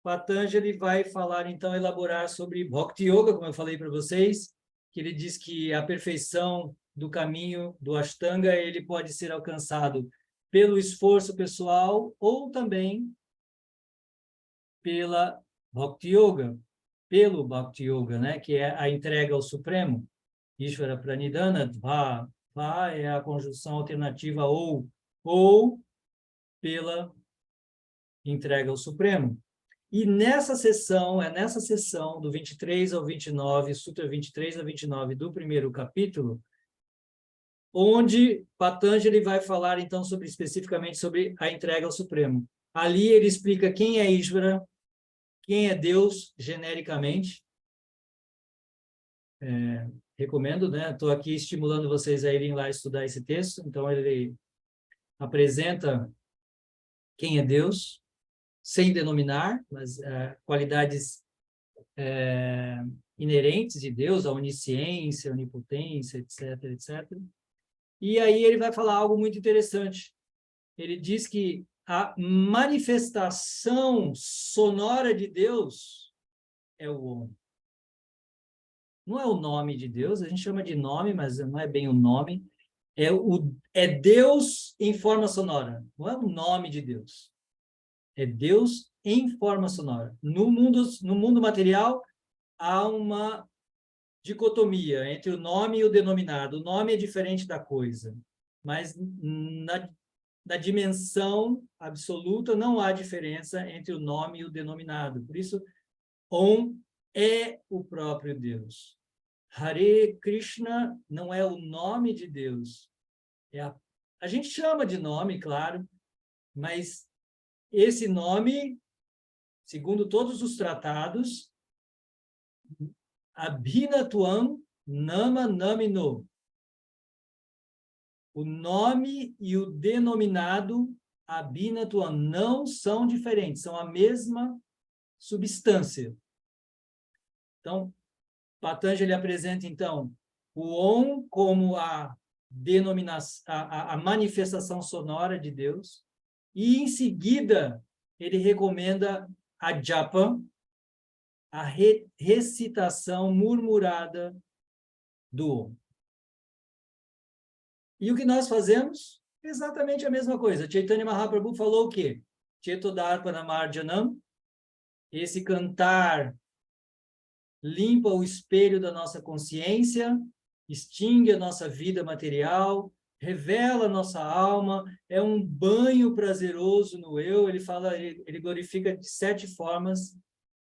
Patanjali vai falar, então, elaborar sobre Bhakti Yoga, como eu falei para vocês, que ele diz que a perfeição do caminho do Ashtanga, ele pode ser alcançado pelo esforço pessoal ou também pela Bhakti Yoga, pelo Bhakti Yoga, né? Que é a entrega ao Supremo. Ishvara Pranidhana, Dva. Dva é a conjunção alternativa ou pela entrega ao Supremo. E nessa sessão, do 23 ao 29, Sutra 23 a 29 do primeiro capítulo, onde Patanjali vai falar, então, especificamente sobre a entrega ao Supremo. Ali ele explica quem é Ishvara, quem é Deus, genericamente. Recomendo, né? Estou aqui estimulando vocês a irem lá estudar esse texto. Então, ele apresenta quem é Deus, sem denominar, mas qualidades inerentes de Deus, a onisciência, a onipotência, etc., etc. E aí ele vai falar algo muito interessante. Ele diz que a manifestação sonora de Deus é o Om. Não é o nome de Deus, a gente chama de nome, mas não é bem o nome. É Deus em forma sonora, não é o nome de Deus. É Deus em forma sonora. No mundo material, há uma dicotomia entre o nome e o denominado. O nome é diferente da coisa, mas na dimensão absoluta não há diferença entre o nome e o denominado. Por isso, Om é o próprio Deus. Hare Krishna não é o nome de Deus. A gente chama de nome, claro, mas esse nome, segundo todos os tratados, Abhinatuam Nama Namino. O nome e o denominado Abhinatuam não são diferentes, são a mesma substância. Então, Patanjali apresenta, então, o Om como a manifestação sonora de Deus, e, em seguida, ele recomenda a japa, a recitação murmurada do Om. E o que nós fazemos? Exatamente a mesma coisa. Chaitanya Mahaprabhu falou o quê? Chetodarpanamarjanam, esse cantar limpa o espelho da nossa consciência, extingue a nossa vida material, revela a nossa alma, é um banho prazeroso no eu. Ele glorifica de 7 formas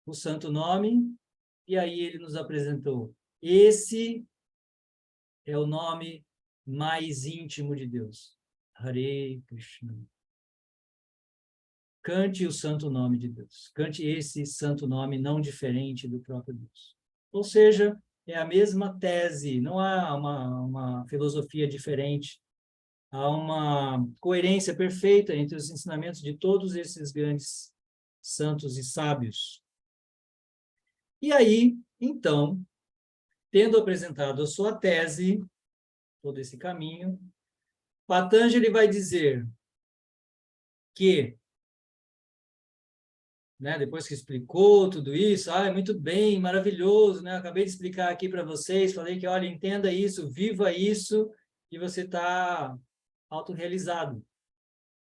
o santo nome, e aí ele nos apresentou. Esse é o nome mais íntimo de Deus. Hare Krishna. Cante o santo nome de Deus. Cante esse santo nome não diferente do próprio Deus. Ou seja, é a mesma tese, não há uma filosofia diferente. Há uma coerência perfeita entre os ensinamentos de todos esses grandes santos e sábios. E aí, então, tendo apresentado a sua tese, todo esse caminho, Patanjali vai dizer que, né, depois que explicou tudo isso, muito bem, maravilhoso, né? Acabei de explicar aqui para vocês, falei que, olha, entenda isso, viva isso, e você está autorrealizado.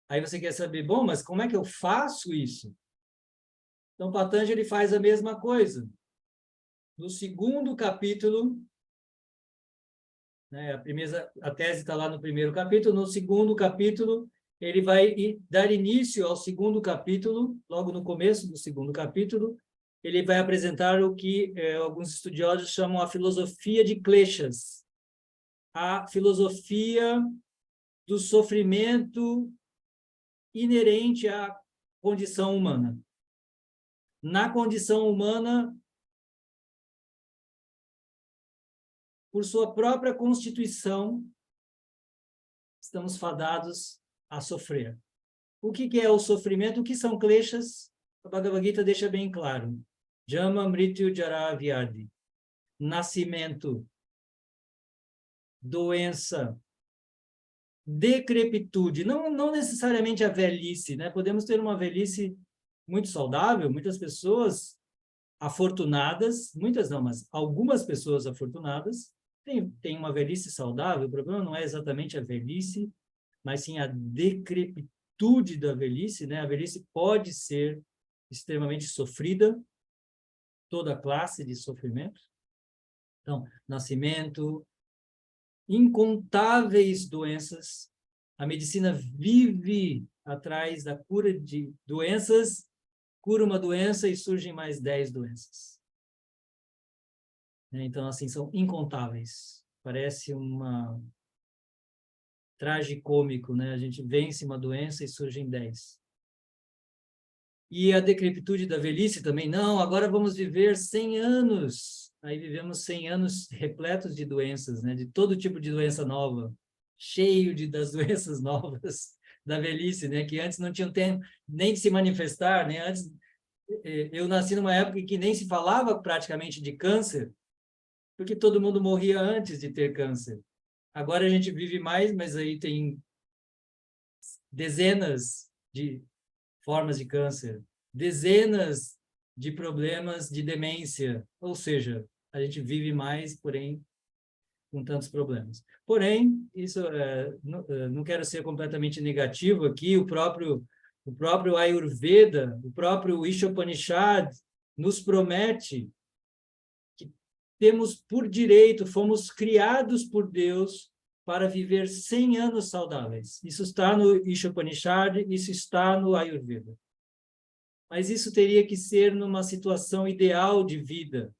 Aí você quer saber, bom, mas como é que eu faço isso? Então, Patanjali faz a mesma coisa. No segundo capítulo, né, a tese está lá no primeiro capítulo, no segundo capítulo, ele vai dar início ao segundo capítulo, logo no começo do segundo capítulo, ele vai apresentar o que alguns estudiosos chamam a filosofia de kleshas, a filosofia do sofrimento inerente à condição humana. Na condição humana, por sua própria constituição, estamos fadados a sofrer. O que é o sofrimento? O que são kleshas? A Bhagavad Gita deixa bem claro. Jama, Mrityu, Jara, Vyadhi. Nascimento, doença, decrepitude. Não necessariamente a velhice, né? Podemos ter uma velhice muito saudável, muitas pessoas afortunadas, muitas não, mas algumas pessoas afortunadas têm uma velhice saudável. O problema não é exatamente a velhice, mas sim a decrepitude da velhice, né? A velhice pode ser extremamente sofrida, toda classe de sofrimento. Então, nascimento, incontáveis doenças. A medicina vive atrás da cura de doenças, cura uma doença e surgem mais 10 doenças. Então, assim, são incontáveis. Parece uma tragicômico, né? A gente vence uma doença e surgem 10. E a decrepitude da velhice também. Não, agora vamos viver 100 anos. Aí vivemos 100 anos repletos de doenças, né? De todo tipo de doença nova, cheio das doenças novas da velhice, né? Que antes não tinham tempo nem de se manifestar, né? Antes, eu nasci numa época em que nem se falava praticamente de câncer, porque todo mundo morria antes de ter câncer. Agora a gente vive mais, mas aí tem dezenas de formas de câncer, dezenas de problemas de demência, ou seja, a gente vive mais, porém, com tantos problemas. Porém, isso não quero ser completamente negativo aqui, o próprio Ayurveda, o próprio Ishopanishad nos promete que temos por direito, fomos criados por Deus para viver 100 anos saudáveis. Isso está no Ishopanishad, isso está no Ayurveda. Mas isso teria que ser numa situação ideal de vida,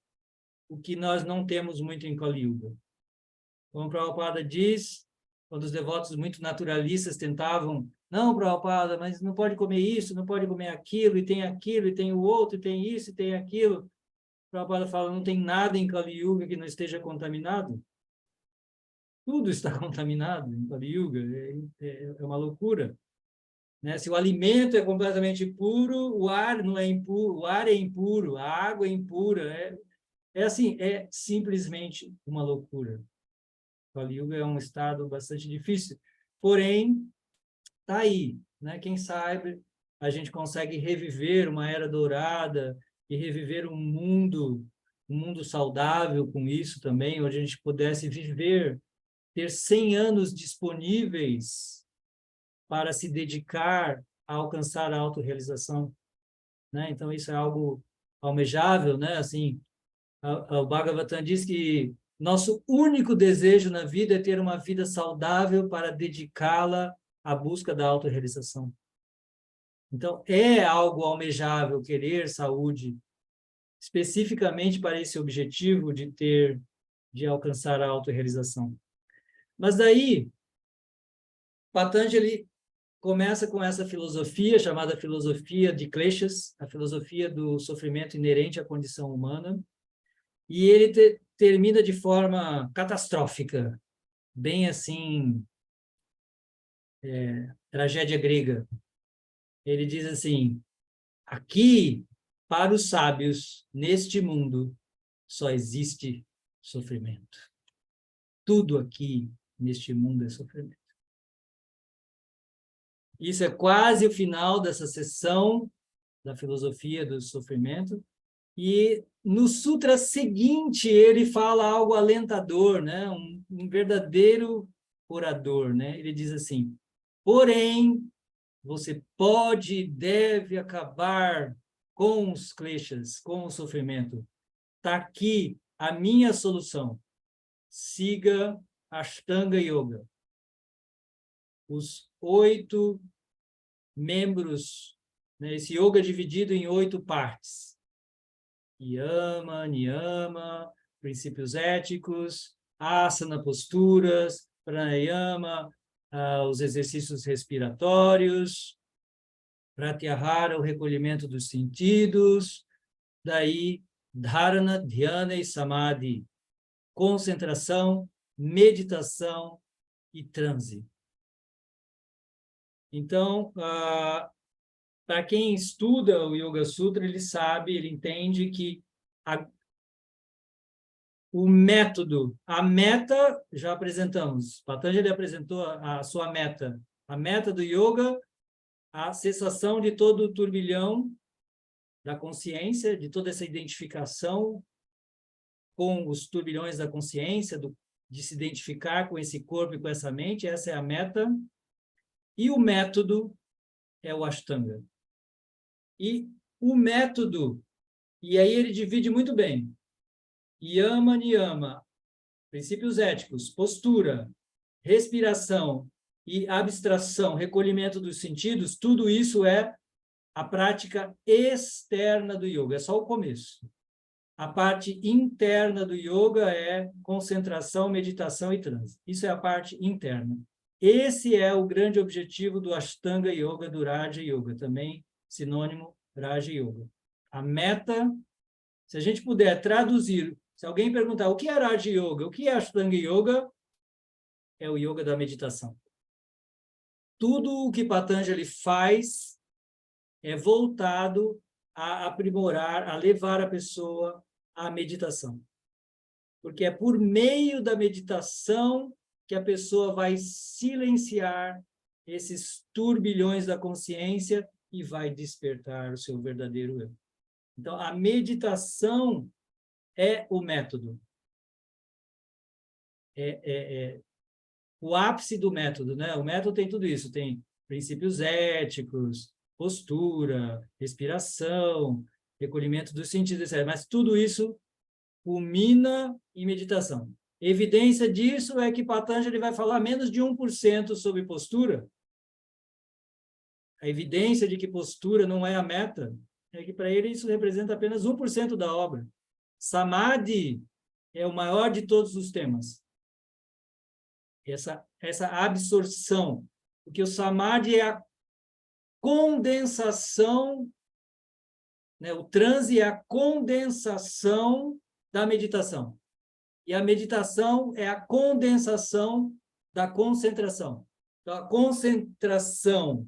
o que nós não temos muito em Kali Yuga. Como Prabhupada diz, quando os devotos muito naturalistas tentavam, não, Prabhupada, mas não pode comer isso, não pode comer aquilo, e tem o outro, e tem isso, e tem aquilo. Prabhupada fala, não tem nada em Kali Yuga que não esteja contaminado. Tudo está contaminado em Kali Yuga, é uma loucura. Né? Se o alimento é completamente puro, o ar não é impuro, o ar é impuro, a água é impura. Assim, é simplesmente uma loucura. O Kali Yuga é um estado bastante difícil, porém, está aí. Né? Quem sabe a gente consegue reviver uma era dourada e reviver um mundo saudável com isso também, onde a gente pudesse viver, ter 100 anos disponíveis para se dedicar a alcançar a autorrealização, né? Então, isso é algo almejável, né? Assim, o Bhagavatam diz que nosso único desejo na vida é ter uma vida saudável para dedicá-la à busca da autorrealização. Então, é algo almejável querer saúde, especificamente para esse objetivo de alcançar a autorrealização. Mas daí, Patanjali começa com essa filosofia, chamada filosofia de Kleshas, a filosofia do sofrimento inerente à condição humana, e ele termina de forma catastrófica, bem assim, tragédia grega. Ele diz assim, aqui, para os sábios, neste mundo, só existe sofrimento. Tudo aqui, neste mundo, é sofrimento. Isso é quase o final dessa sessão da filosofia do sofrimento. E no sutra seguinte, ele fala algo alentador, né? Um verdadeiro orador, né? Ele diz assim, porém, você pode e deve acabar com os kleshas, com o sofrimento. Está aqui a minha solução. Siga Ashtanga Yoga. Os 8 membros, né? Esse yoga é dividido em 8 partes. Yama, niyama, princípios éticos, asana, posturas, pranayama, os exercícios respiratórios, pratyahara, o recolhimento dos sentidos, daí dharana, dhyana e samadhi, concentração, meditação e transe. Então, para quem estuda o Yoga Sutra, ele sabe, ele entende que o método, a meta, já apresentamos. Patanjali apresentou a sua meta. A meta do yoga, a cessação de todo o turbilhão da consciência, de toda essa identificação com os turbilhões da consciência, de se identificar com esse corpo e com essa mente, essa é a meta. E o método é o Ashtanga. E O método, e aí ele divide muito bem. Yama, niyama, princípios éticos, postura, respiração e abstração, recolhimento dos sentidos, tudo isso é a prática externa do yoga, é só o começo. A parte interna do yoga é concentração, meditação e transe. Isso é a parte interna. Esse é o grande objetivo do Ashtanga Yoga, do Raja Yoga, também sinônimo Raja Yoga. A meta, se a gente puder traduzir, se alguém perguntar o que é Raja Yoga, o que é Ashtanga Yoga, é o yoga da meditação. Tudo o que Patanjali faz é voltado a aprimorar, a levar a pessoa à meditação. Porque é por meio da meditação que a pessoa vai silenciar esses turbilhões da consciência e vai despertar o seu verdadeiro eu. Então, a meditação é o método. É o ápice do método, né? O método tem tudo isso, tem princípios éticos, postura, respiração, recolhimento dos sentidos, etc. Mas tudo isso culmina em meditação. Evidência disso é que Patanjali vai falar menos de 1% sobre postura. A evidência de que postura não é a meta é que para ele isso representa apenas 1% da obra. Samadhi é o maior de todos os temas. Essa absorção, porque o Samadhi é a condensação, né? O transe é a condensação da meditação. E a meditação é a condensação da concentração. Então, a concentração,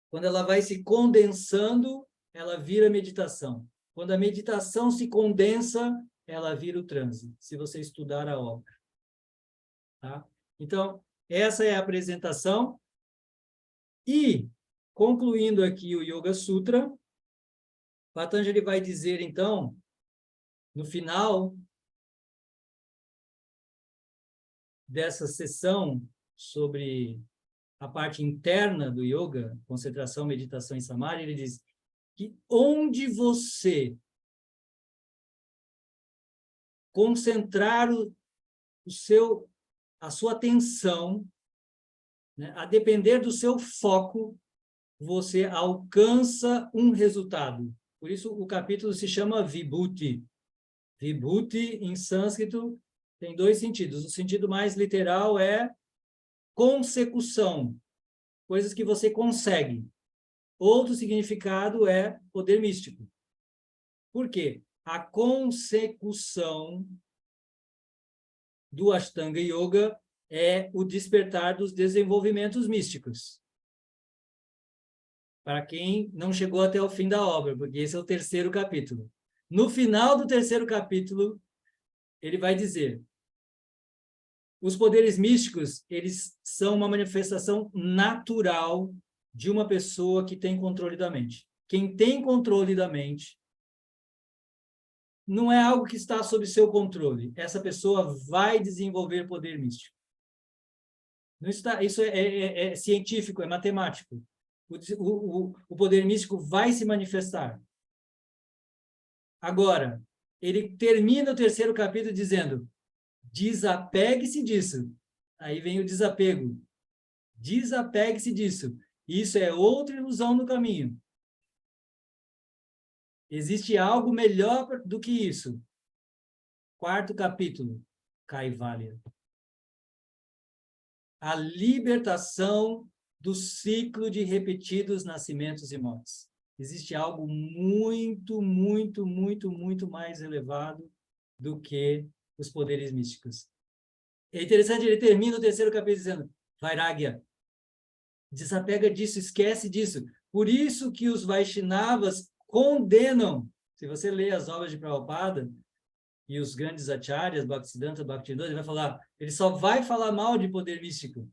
quando ela vai se condensando, ela vira meditação. Quando a meditação se condensa, ela vira o transe, se você estudar a obra. Tá? Então, essa é a apresentação. E, concluindo aqui o Yoga Sutra, Patanjali vai dizer, então, no final dessa sessão sobre a parte interna do yoga, concentração, meditação e samadhi, ele diz que onde você concentrar a sua atenção, né, a depender do seu foco, você alcança um resultado. Por isso o capítulo se chama Vibhuti. Vibhuti, em sânscrito, tem dois sentidos. O sentido mais literal é consecução, coisas que você consegue. Outro significado é poder místico. Por quê? A consecução do Ashtanga Yoga é o despertar dos desenvolvimentos místicos. Para quem não chegou até o fim da obra, porque esse é o terceiro capítulo. No final do terceiro capítulo, ele vai dizer: os poderes místicos, eles são uma manifestação natural de uma pessoa que tem controle da mente. Quem tem controle da mente não é algo que está sob seu controle. Essa pessoa vai desenvolver poder místico. Não está, isso é científico, é matemático. O poder místico vai se manifestar. Agora, ele termina o terceiro capítulo dizendo: desapegue-se disso. Aí vem o desapego. Desapegue-se disso. Isso é outra ilusão no caminho. Existe algo melhor do que isso. Quarto capítulo, Kaivalya. A libertação do ciclo de repetidos nascimentos e mortes. Existe algo muito, muito, muito, muito mais elevado do que os poderes místicos. É interessante, ele termina o terceiro capítulo dizendo: Vairagya, desapega disso, esquece disso. Por isso que os Vaishnavas condenam, se você lê as obras de Prabhupada e os grandes acharyas, Bhaktisiddhanta, Bhaktivinoda, ele vai falar, ele só vai falar mal de poder místico.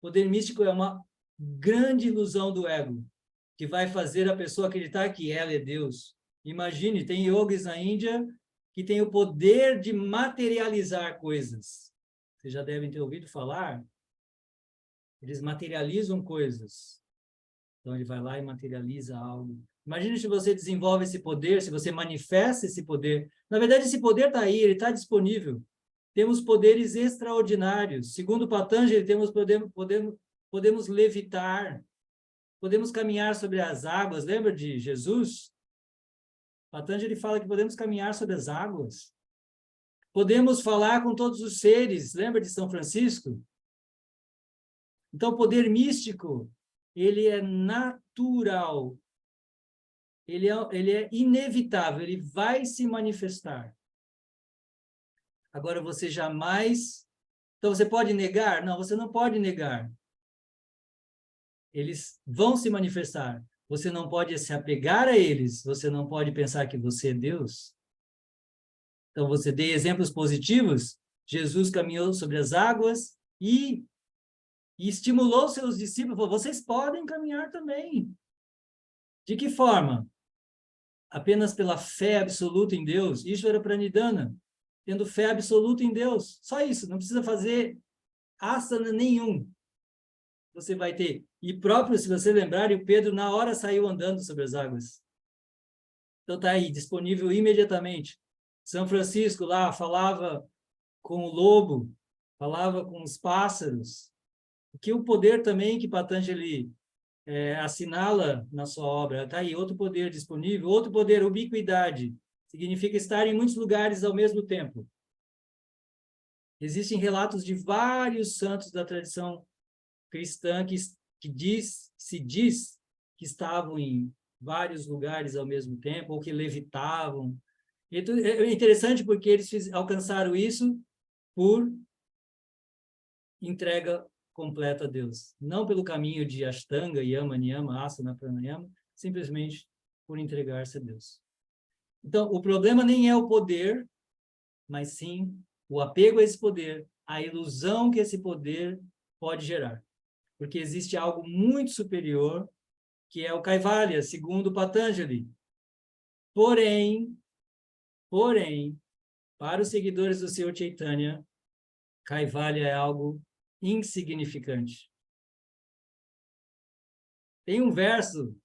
Poder místico é uma grande ilusão do ego, que vai fazer a pessoa acreditar que ela é Deus. Imagine, tem yogis na Índia que têm o poder de materializar coisas. Vocês já devem ter ouvido falar. Eles materializam coisas. Então, ele vai lá e materializa algo. Imagine se você desenvolve esse poder, se você manifesta esse poder. Na verdade, esse poder está aí, ele está disponível. Temos poderes extraordinários. Segundo Patanjali, podemos levitar, podemos caminhar sobre as águas. Lembra de Jesus? Patanjali fala que podemos caminhar sobre as águas. Podemos falar com todos os seres. Lembra de São Francisco? Então, o poder místico, ele é natural. Ele é inevitável, ele vai se manifestar. Agora, você jamais... Então, você pode negar? Não, você não pode negar. Eles vão se manifestar. Você não pode se apegar a eles. Você não pode pensar que você é Deus. Então, você dê exemplos positivos. Jesus caminhou sobre as águas e estimulou seus discípulos. Falou, vocês podem caminhar também. De que forma? Apenas pela fé absoluta em Deus. Ishvara Pranidhana. Tendo fé absoluta em Deus. Só isso. Não precisa fazer asana nenhum. Você vai ter. E próprio, se você lembrar, o Pedro na hora saiu andando sobre as águas. Então está aí, disponível imediatamente. São Francisco lá falava com o lobo, falava com os pássaros. Que o poder também que Patanjali assinala na sua obra. Está aí, outro poder disponível, outro poder, ubiquidade. Significa estar em muitos lugares ao mesmo tempo. Existem relatos de vários santos da tradição cristã que se diz que estavam em vários lugares ao mesmo tempo, ou que levitavam. E é interessante porque eles alcançaram isso por entrega completa a Deus. Não pelo caminho de Ashtanga, Yama, Niyama, Asana, Pranayama, simplesmente por entregar-se a Deus. Então, o problema nem é o poder, mas sim o apego a esse poder, a ilusão que esse poder pode gerar. Porque existe algo muito superior, que é o Kaivalya, segundo Patanjali. Porém, para os seguidores do Senhor Chaitanya, Kaivalya é algo insignificante. Tem um verso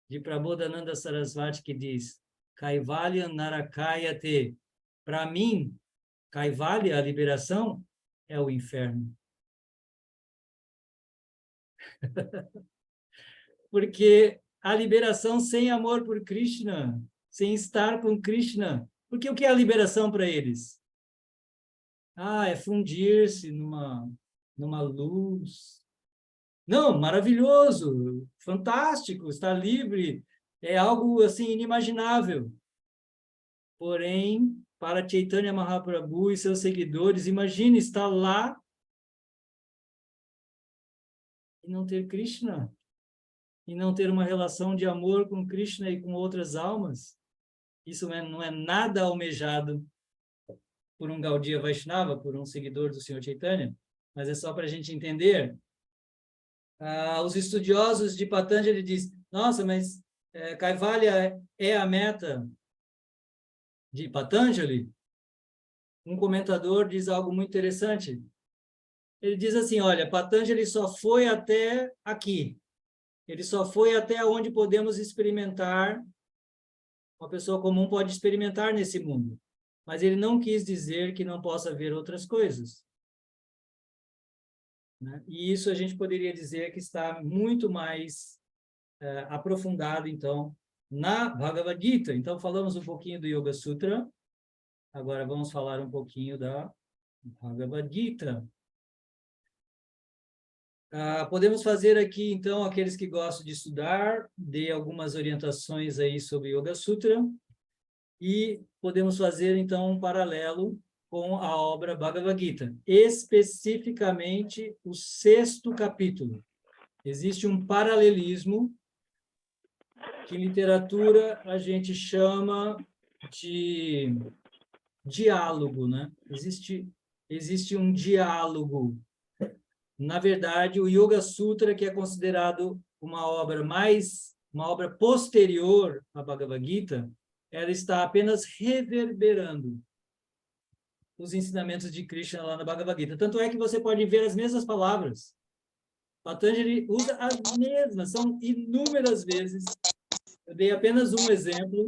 de Prabodhananda Sarasvati que diz: Kaivalya Narakayate. Para mim, Kaivalya, a liberação, é o inferno. Porque a liberação sem amor por Krishna, sem estar com Krishna. Porque o que é a liberação para eles? É fundir-se numa luz. Não, maravilhoso, fantástico, estar livre, é algo assim inimaginável. Porém, para Chaitanya Mahaprabhu e seus seguidores, imagine estar lá e não ter Krishna, e não ter uma relação de amor com Krishna e com outras almas. Isso não é nada almejado por um Gaudiya Vaishnava, por um seguidor do Senhor Chaitanya, mas é só para a gente entender. Os estudiosos de Patanjali dizem, nossa, mas Kaivalya é a meta de Patanjali? Um comentador diz algo muito interessante. Ele diz assim, olha, Patanjali só foi até aqui. Ele só foi até onde podemos experimentar, uma pessoa comum pode experimentar nesse mundo. Mas ele não quis dizer que não possa haver outras coisas. Né? E isso a gente poderia dizer que está muito mais aprofundado, então, na Bhagavad Gita. Então, falamos um pouquinho do Yoga Sutra, agora vamos falar um pouquinho da Bhagavad Gita. Podemos fazer aqui, então, aqueles que gostam de estudar, dê algumas orientações aí sobre Yoga Sutra, e podemos fazer, então, um paralelo com a obra Bhagavad Gita, especificamente o 6º capítulo. Existe um paralelismo que em literatura a gente chama de diálogo, né? Existe um diálogo. Na verdade, o Yoga Sutra, que é considerado uma obra posterior à Bhagavad Gita, ela está apenas reverberando os ensinamentos de Krishna lá na Bhagavad Gita. Tanto é que você pode ver as mesmas palavras. Patanjali usa as mesmas, são inúmeras vezes. Eu dei apenas um exemplo,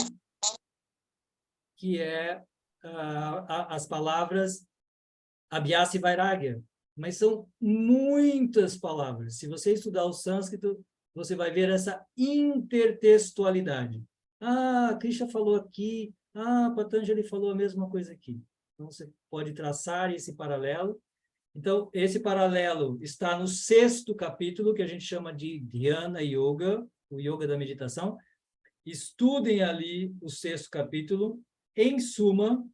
que é as palavras Abhyasa e Vairagya. Mas são muitas palavras. Se você estudar o sânscrito, você vai ver essa intertextualidade. Ah, Krishna falou aqui. Ah, Patanjali falou a mesma coisa aqui. Então, você pode traçar esse paralelo. Então, esse paralelo está no 6º capítulo, que a gente chama de Dhyana Yoga, o Yoga da Meditação. Estudem ali o 6º capítulo. Em suma,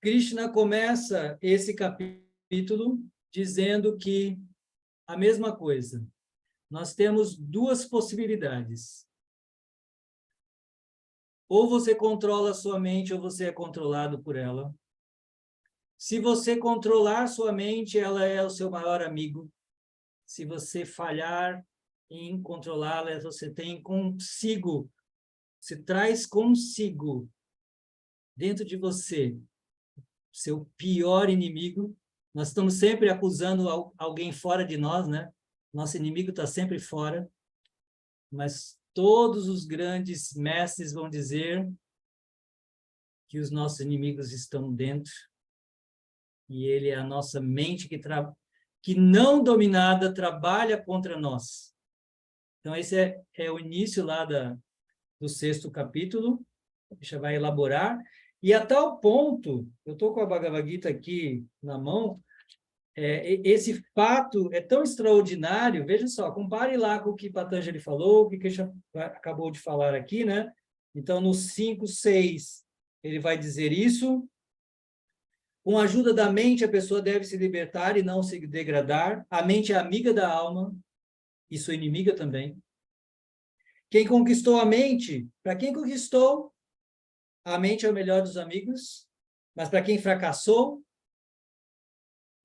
Krishna começa esse capítulo dizendo que a mesma coisa. Nós temos duas possibilidades. Ou você controla a sua mente, ou você é controlado por ela. Se você controlar sua mente, ela é o seu maior amigo. Se você falhar em controlá-la, você tem consigo, você traz consigo, dentro de você, seu pior inimigo. Nós estamos sempre acusando alguém fora de nós, né? Nosso inimigo está sempre fora. Mas todos os grandes mestres vão dizer que os nossos inimigos estão dentro. E ele é a nossa mente que não dominada trabalha contra nós. Então, esse é o início lá do 6º capítulo. A gente vai elaborar. E a tal ponto, eu estou com a Bhagavad Gita aqui na mão, esse fato é tão extraordinário, veja só, compare lá com o que Patanjali falou, o que Krishna acabou de falar aqui, né? Então, no 5, 6, ele vai dizer isso. Com a ajuda da mente, a pessoa deve se libertar e não se degradar. A mente é amiga da alma e sua inimiga também. Quem conquistou a mente, para quem conquistou, a mente é o melhor dos amigos, mas para quem fracassou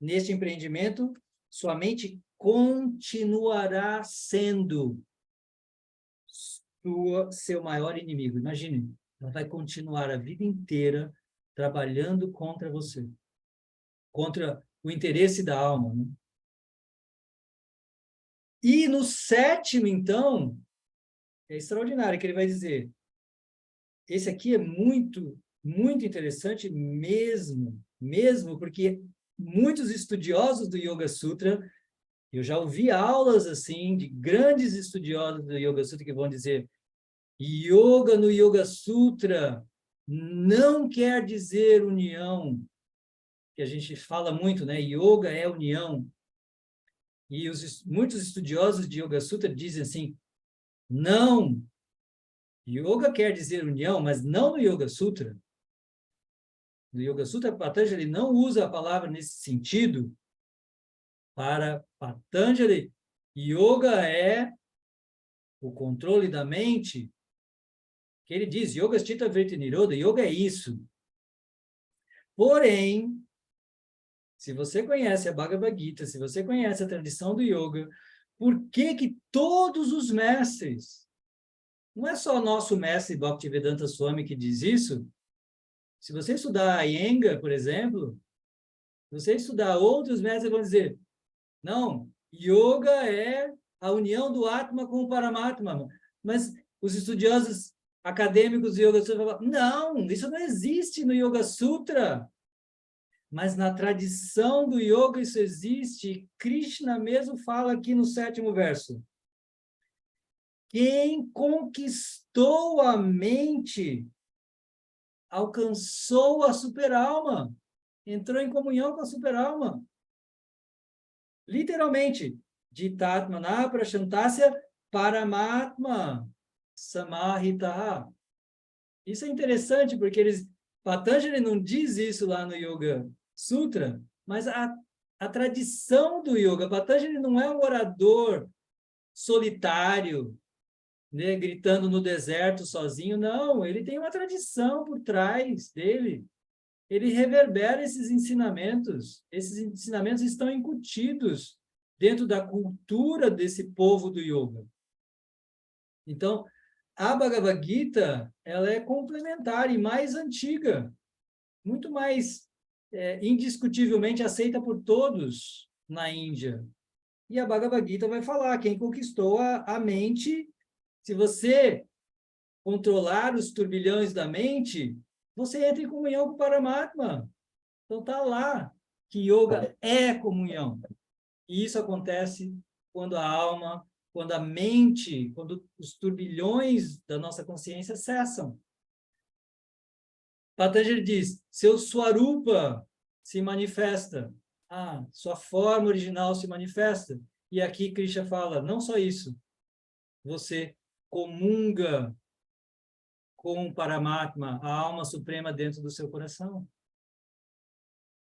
neste empreendimento, sua mente continuará sendo seu maior inimigo. Imagine, ela vai continuar a vida inteira trabalhando contra você, contra o interesse da alma, né? E no 7º, então, é extraordinário que ele vai dizer, esse aqui é muito, muito interessante mesmo, porque muitos estudiosos do Yoga Sutra, eu já ouvi aulas assim de grandes estudiosos do Yoga Sutra que vão dizer, yoga no Yoga Sutra não quer dizer união, que a gente fala muito, né? Yoga é união. E muitos estudiosos de Yoga Sutra dizem assim, não, yoga quer dizer união, mas não no Yoga Sutra. No Yoga Sutra, Patanjali não usa a palavra nesse sentido. Para Patanjali, yoga é o controle da mente, que ele diz, yoga stita vritti nirodha, yoga é isso. Porém, se você conhece a Bhagavad Gita, se você conhece a tradição do yoga, por que que todos os mestres, não é só o nosso mestre Bhaktivedanta Swami que diz isso, se você estudar a Iyengar, por exemplo, se você estudar outros mestres, vão dizer, não, yoga é a união do Atma com o Paramatma. Mas os estudiosos acadêmicos do Yoga Sutra falam, não, isso não existe no Yoga Sutra. Mas na tradição do yoga isso existe. Krishna mesmo fala aqui no 7º verso. Quem conquistou a mente alcançou a superalma, entrou em comunhão com a superalma. Literalmente, Jitatmana Prashantasya Paramatma Samahitaha. Isso é interessante, porque Patanjali não diz isso lá no Yoga Sutra, mas a tradição do yoga, Patanjali não é um orador solitário, né, gritando no deserto sozinho, não, ele tem uma tradição por trás dele. Ele reverbera esses ensinamentos estão incutidos dentro da cultura desse povo do yoga. Então, a Bhagavad Gita, ela é complementar e mais antiga, muito mais indiscutivelmente aceita por todos na Índia. E a Bhagavad Gita vai falar, quem conquistou a mente, se você controlar os turbilhões da mente, você entra em comunhão com o Paramatma. Então tá lá que yoga é comunhão. E isso acontece quando a alma, quando a mente, quando os turbilhões da nossa consciência cessam. Patanjali diz, seu Swarupa se manifesta. Sua forma original se manifesta. E aqui Krishna fala, não só isso, você comunga com o Paramatma, a alma suprema dentro do seu coração.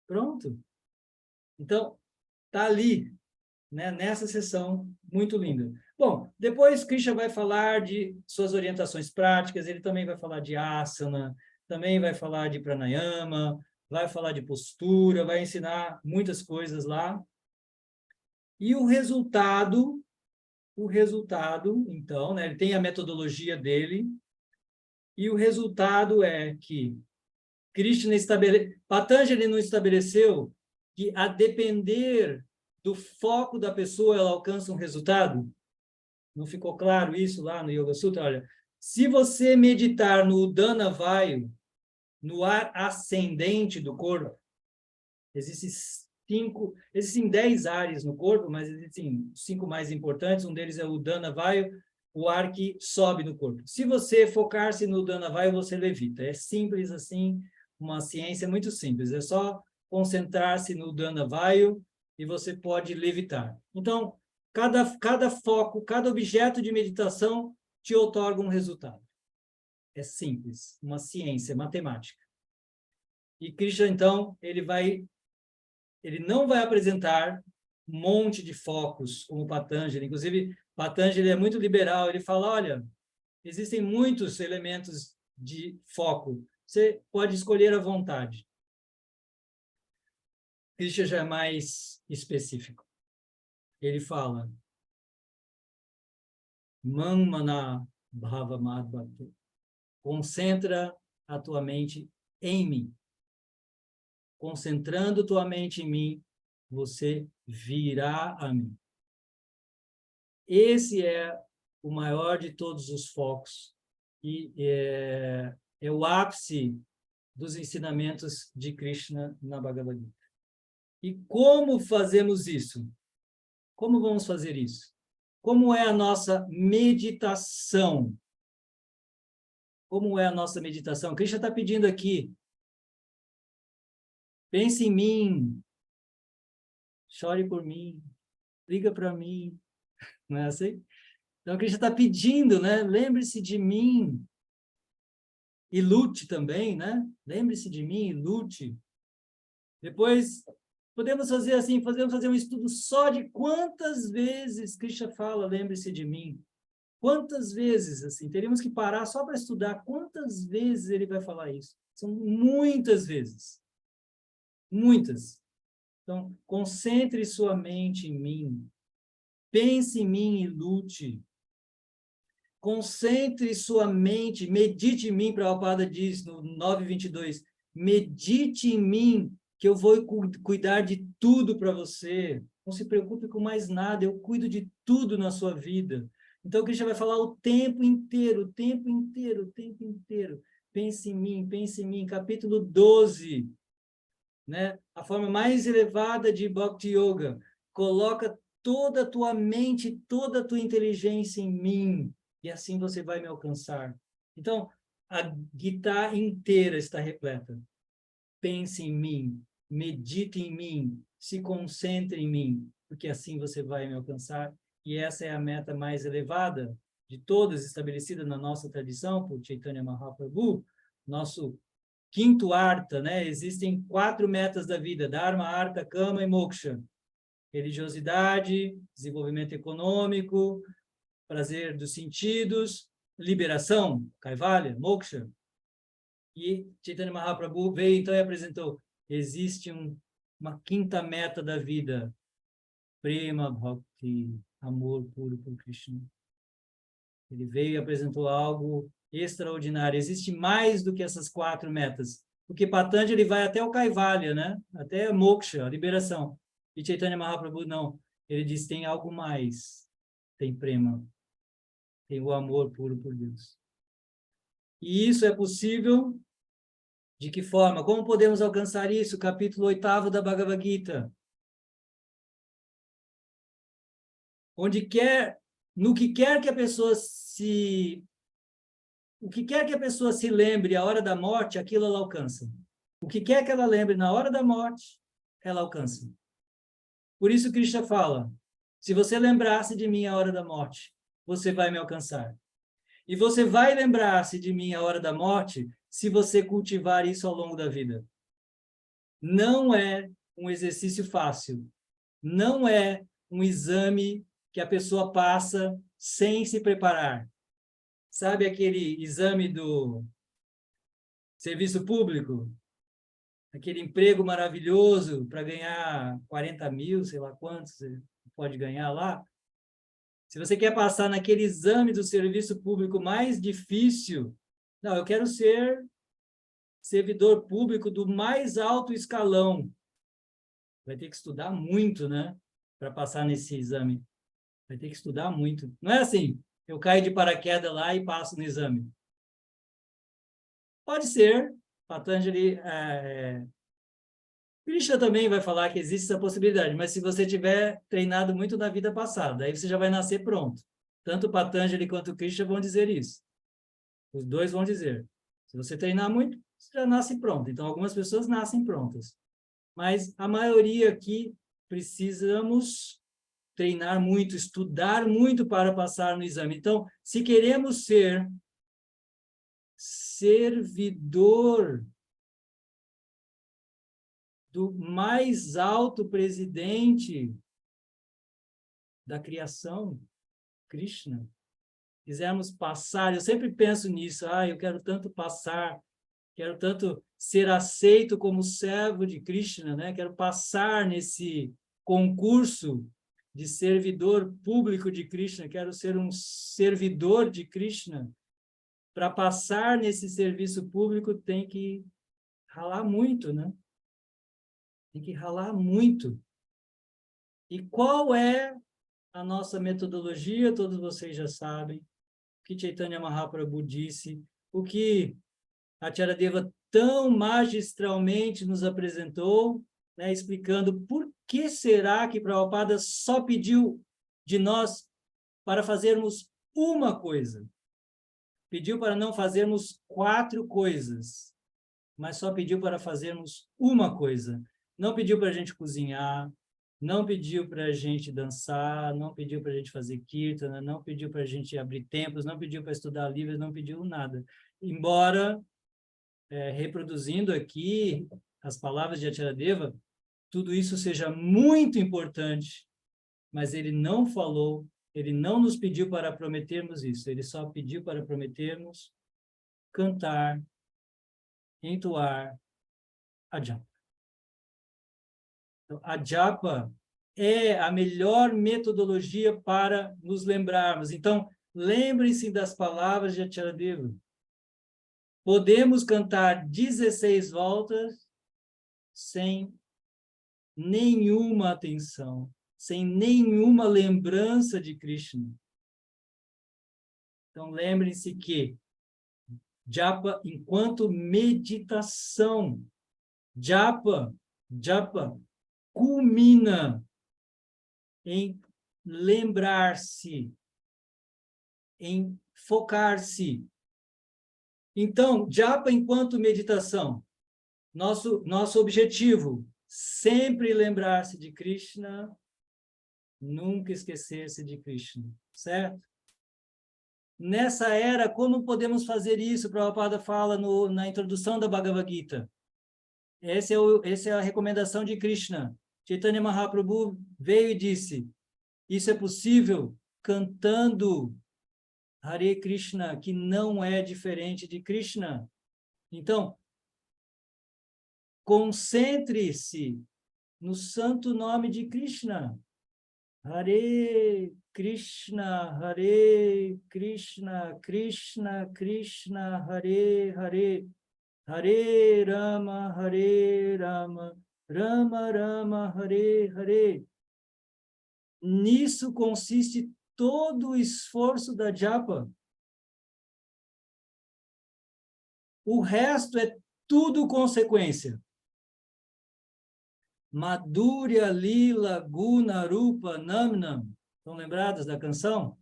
Pronto. Então, tá ali, né, nessa sessão muito linda. Bom, depois Krishna vai falar de suas orientações práticas, ele também vai falar de asana, também vai falar de pranayama, vai falar de postura, vai ensinar muitas coisas lá. E o resultado, então, né, ele tem a metodologia dele, e o resultado é que Patanjali não estabeleceu que, a depender do foco da pessoa, ela alcança um resultado? Não ficou claro isso lá no Yoga Sutra? Olha, se você meditar no Udana Vayu, no ar ascendente do corpo, existem 10 ares no corpo, mas existem 5 mais importantes, um deles é o Udana Vayu, o ar que sobe no corpo. Se você focar-se no Udana Vayu, você levita. É simples assim, uma ciência muito simples. É só concentrar-se no Udana Vayu e você pode levitar. Então, cada foco, cada objeto de meditação te outorga um resultado. É simples, uma ciência, matemática. E Krishna, então, ele não vai apresentar um monte de focos, como Patanjali. Inclusive, Patanjali é muito liberal. Ele fala, olha, existem muitos elementos de foco. Você pode escolher à vontade. Krishna já é mais específico. Ele fala, Mamana Bhava Madhvatu. Concentra a tua mente em mim. Concentrando tua mente em mim, você virá a mim. Esse é o maior de todos os focos e é o ápice dos ensinamentos de Krishna na Bhagavad Gita. E como fazemos isso? Como vamos fazer isso? Como é a nossa meditação? Como é a nossa meditação? Krishna está pedindo aqui, pense em mim, chore por mim, liga para mim, não é assim? Então, Krishna está pedindo, né? Lembre-se de mim e lute também, né? Lembre-se de mim e lute. Depois, podemos fazer assim, podemos fazer um estudo só de quantas vezes Krishna fala, lembre-se de mim. Quantas vezes, assim, teríamos que parar só para estudar quantas vezes ele vai falar isso. São muitas vezes. Muitas. Então, concentre sua mente em mim. Pense em mim e lute. Concentre sua mente, medite em mim, Prabhupada diz no 9:22, medite em mim, que eu vou cuidar de tudo para você. Não se preocupe com mais nada, eu cuido de tudo na sua vida. Então, o Krishna vai falar o tempo inteiro, o tempo inteiro, o tempo inteiro. Pense em mim. Capítulo 12, né? A forma mais elevada de Bhakti Yoga. Coloca toda a tua mente, toda a tua inteligência em mim. E assim você vai me alcançar. Então, a Gita inteira está repleta. Pense em mim, medite em mim, se concentre em mim, porque assim você vai me alcançar. E essa é a meta mais elevada de todas, estabelecida na nossa tradição, por Chaitanya Mahaprabhu, nosso quinto artha, né? Existem 4 metas da vida, Dharma, Artha, Kama e Moksha. Religiosidade, desenvolvimento econômico, prazer dos sentidos, liberação, Kaivalya, Moksha. E Chaitanya Mahaprabhu veio então e apresentou, existe uma quinta meta da vida, Prema Bhakti, amor puro por Krishna. Ele veio e apresentou algo extraordinário. Existe mais do que essas 4 metas, porque Patanjali vai até o Kaivalya, né? Até Moksha, a liberação. E Chaitanya Mahaprabhu não. Ele diz, tem algo mais, tem prema, tem o amor puro por Deus. E isso é possível de que forma? Como podemos alcançar isso? Capítulo 8º da Bhagavad Gita. Onde quer, no que quer que a pessoa se... O que quer que a pessoa se lembre à hora da morte, aquilo ela alcança. O que quer que ela lembre na hora da morte, ela alcança. Por isso Krishna fala, se você lembrar-se de mim à hora da morte, você vai me alcançar. E você vai lembrar-se de mim à hora da morte, se você cultivar isso ao longo da vida. Não é um exercício fácil. Não é um exame que a pessoa passa sem se preparar. Sabe aquele exame do serviço público? Aquele emprego maravilhoso para ganhar 40 mil, sei lá quantos você pode ganhar lá. Se você quer passar naquele exame do serviço público mais difícil, não, eu quero ser servidor público do mais alto escalão. Vai ter que estudar muito, né? Para passar nesse exame. Vai ter que estudar muito. Não é assim, eu caio de paraquedas lá e passo no exame. Pode ser, Patanjali, Krishna também vai falar que existe essa possibilidade, mas se você tiver treinado muito na vida passada, aí você já vai nascer pronto. Tanto Patanjali quanto Krishna vão dizer isso. Os dois vão dizer. Se você treinar muito, você já nasce pronto. Então, algumas pessoas nascem prontas. Mas a maioria aqui precisamos treinar muito, estudar muito para passar no exame. Então, se queremos ser servidor do mais alto presidente da criação, Krishna, quisermos passar, eu sempre penso nisso, eu quero tanto passar, quero tanto ser aceito como servo de Krishna, né? Quero passar nesse concurso de servidor público de Krishna, quero ser um servidor de Krishna. Para passar nesse serviço público tem que ralar muito, né? Tem que ralar muito. E qual é a nossa metodologia? Todos vocês já sabem. O que Chaitanya Mahaprabhu disse, o que Acharyadeva tão magistralmente nos apresentou, né, explicando por que será que Prabhupada só pediu de nós para fazermos uma coisa. Pediu para não fazermos 4 coisas, mas só pediu para fazermos uma coisa. Não pediu para a gente cozinhar, não pediu para a gente dançar, não pediu para a gente fazer kirtana, não pediu para a gente abrir templos, não pediu para estudar livros, não pediu nada. Embora, reproduzindo aqui as palavras de Acharyadeva, tudo isso seja muito importante, mas ele não falou, ele não nos pediu para prometermos isso, ele só pediu para prometermos cantar, entoar a japa. Então, a japa é a melhor metodologia para nos lembrarmos. Então, lembrem-se das palavras de Acharyadeva. Podemos cantar 16 voltas sem nenhuma atenção, sem nenhuma lembrança de Krishna. Então, lembrem-se que japa enquanto meditação, japa culmina em lembrar-se, em focar-se. Então, japa enquanto meditação, nosso objetivo, sempre lembrar-se de Krishna, nunca esquecer-se de Krishna, certo? Nessa era, como podemos fazer isso? Prabhupada fala na introdução da Bhagavad Gita. Essa é a recomendação de Krishna. Chaitanya Mahaprabhu veio e disse, isso é possível cantando Hare Krishna, que não é diferente de Krishna. Então, concentre-se no santo nome de Krishna. Hare Krishna, Krishna Krishna, Hare Hare, Hare Rama, Rama Rama, Hare Hare. nisso consiste todo o esforço da japa. O resto é tudo consequência. Madhurya, Lila, Guna, Rupa, Namnam. Estão lembrados da canção?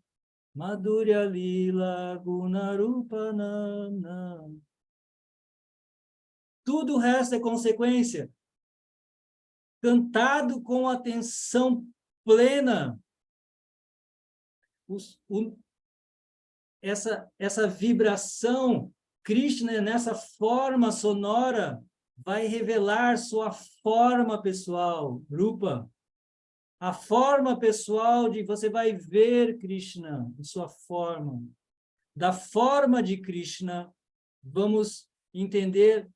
Madhurya, Lila, Guna, Rupa, Namnam. Tudo o resto é consequência. Cantado com atenção plena. Essa vibração, Krishna, nessa forma sonora, vai revelar sua forma pessoal, Rupa. A forma pessoal de você vai ver Krishna, em sua forma. Da forma de Krishna, vamos entender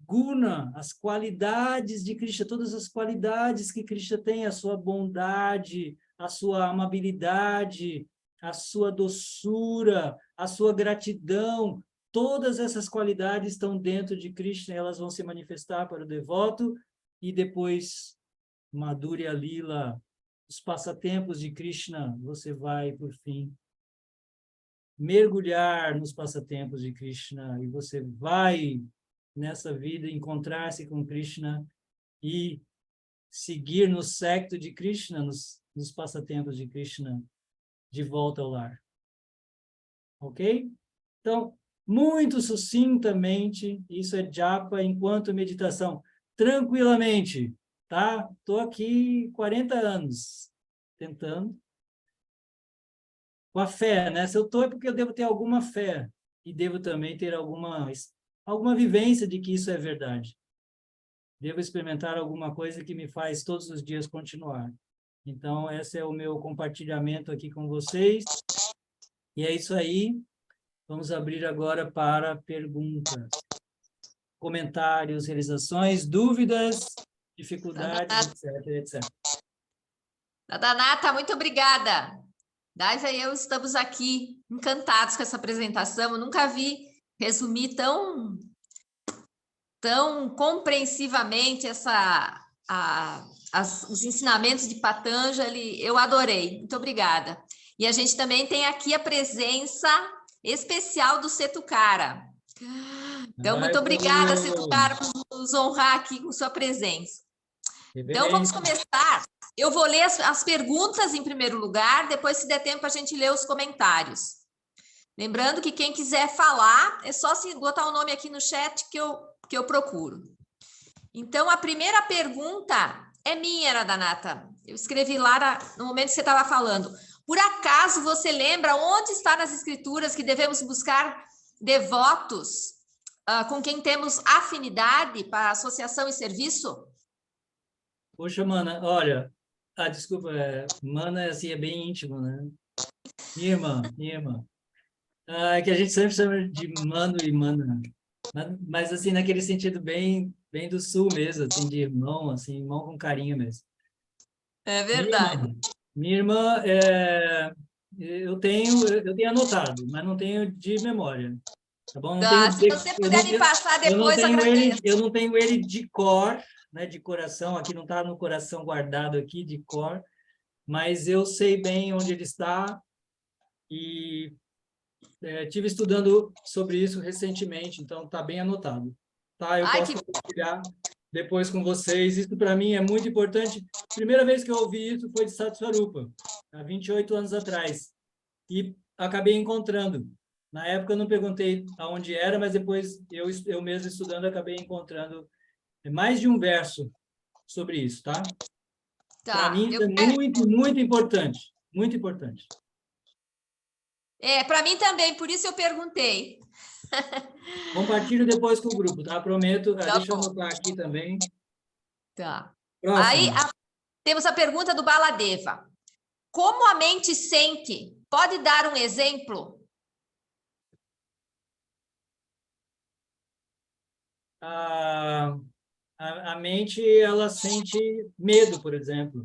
Guna, as qualidades de Krishna, todas as qualidades que Krishna tem, a sua bondade, a sua amabilidade, a sua doçura, a sua gratidão, todas essas qualidades estão dentro de Krishna, elas vão se manifestar para o devoto, e depois, Madhurya Lila, os passatempos de Krishna, você vai, por fim, mergulhar nos passatempos de Krishna, e você vai, nessa vida, encontrar-se com Krishna e seguir no secto de Krishna, nos passatempos de Krishna, de volta ao lar. Ok? Então, muito sucintamente, isso é japa enquanto meditação. Tranquilamente, tá? Estou aqui 40 anos, tentando. Com a fé, né? Se eu estou é porque eu devo ter alguma fé. E devo também ter alguma vivência de que isso é verdade. Devo experimentar alguma coisa que me faz todos os dias continuar. Então, esse é o meu compartilhamento aqui com vocês. E é isso aí. Vamos abrir agora para perguntas, comentários, realizações, dúvidas, dificuldades, etc, etc. Radhanata, muito obrigada. Daiva e eu estamos aqui encantados com essa apresentação. Eu nunca vi resumir tão compreensivamente os ensinamentos de Patanjali. Eu adorei. Muito obrigada. E a gente também tem aqui a presença especial do Setukara. Então, muito obrigada, Setukara, por nos honrar aqui com sua presença. Então, vamos começar. Eu vou ler as perguntas em primeiro lugar, depois, se der tempo, a gente lê os comentários. Lembrando que quem quiser falar, é só se botar o nome aqui no chat que eu procuro. Então, a primeira pergunta é minha, Radhanata. Eu escrevi lá no momento que você estava falando. Por acaso, você lembra onde está nas escrituras que devemos buscar devotos com quem temos afinidade para associação e serviço? Poxa, mana, olha... desculpa, mana, assim, é bem íntimo, né? Minha irmã. Que a gente sempre chama de mano e mana. Mas assim, naquele sentido bem do sul mesmo, assim, de irmão, assim, irmão com carinho mesmo. É verdade. Minha irmã, eu tenho anotado, mas não tenho de memória. Tá bom? Não tenho, Se você puder me passar depois, agradeço. Eu não tenho ele de cor, né, de coração, aqui não está no coração guardado aqui, de cor, mas eu sei bem onde ele está e tive estudando sobre isso recentemente, então está bem anotado. Tá? Eu posso compartilhar depois com vocês. Isso, para mim, é muito importante. Primeira vez que eu ouvi isso foi de Satsvarupa, há 28 anos atrás, e acabei encontrando. Na época, eu não perguntei aonde era, mas depois, eu mesmo estudando, acabei encontrando mais de um verso sobre isso, tá? Para mim, isso é muito, muito importante. Muito importante. Para mim também, por isso eu perguntei. Compartilho depois com o grupo, tá? Prometo. Deixa eu anotar aqui também. Tá. Próximo. Aí, temos a pergunta do Baladeva. Como a mente sente? Pode dar um exemplo? A mente, ela sente medo, por exemplo.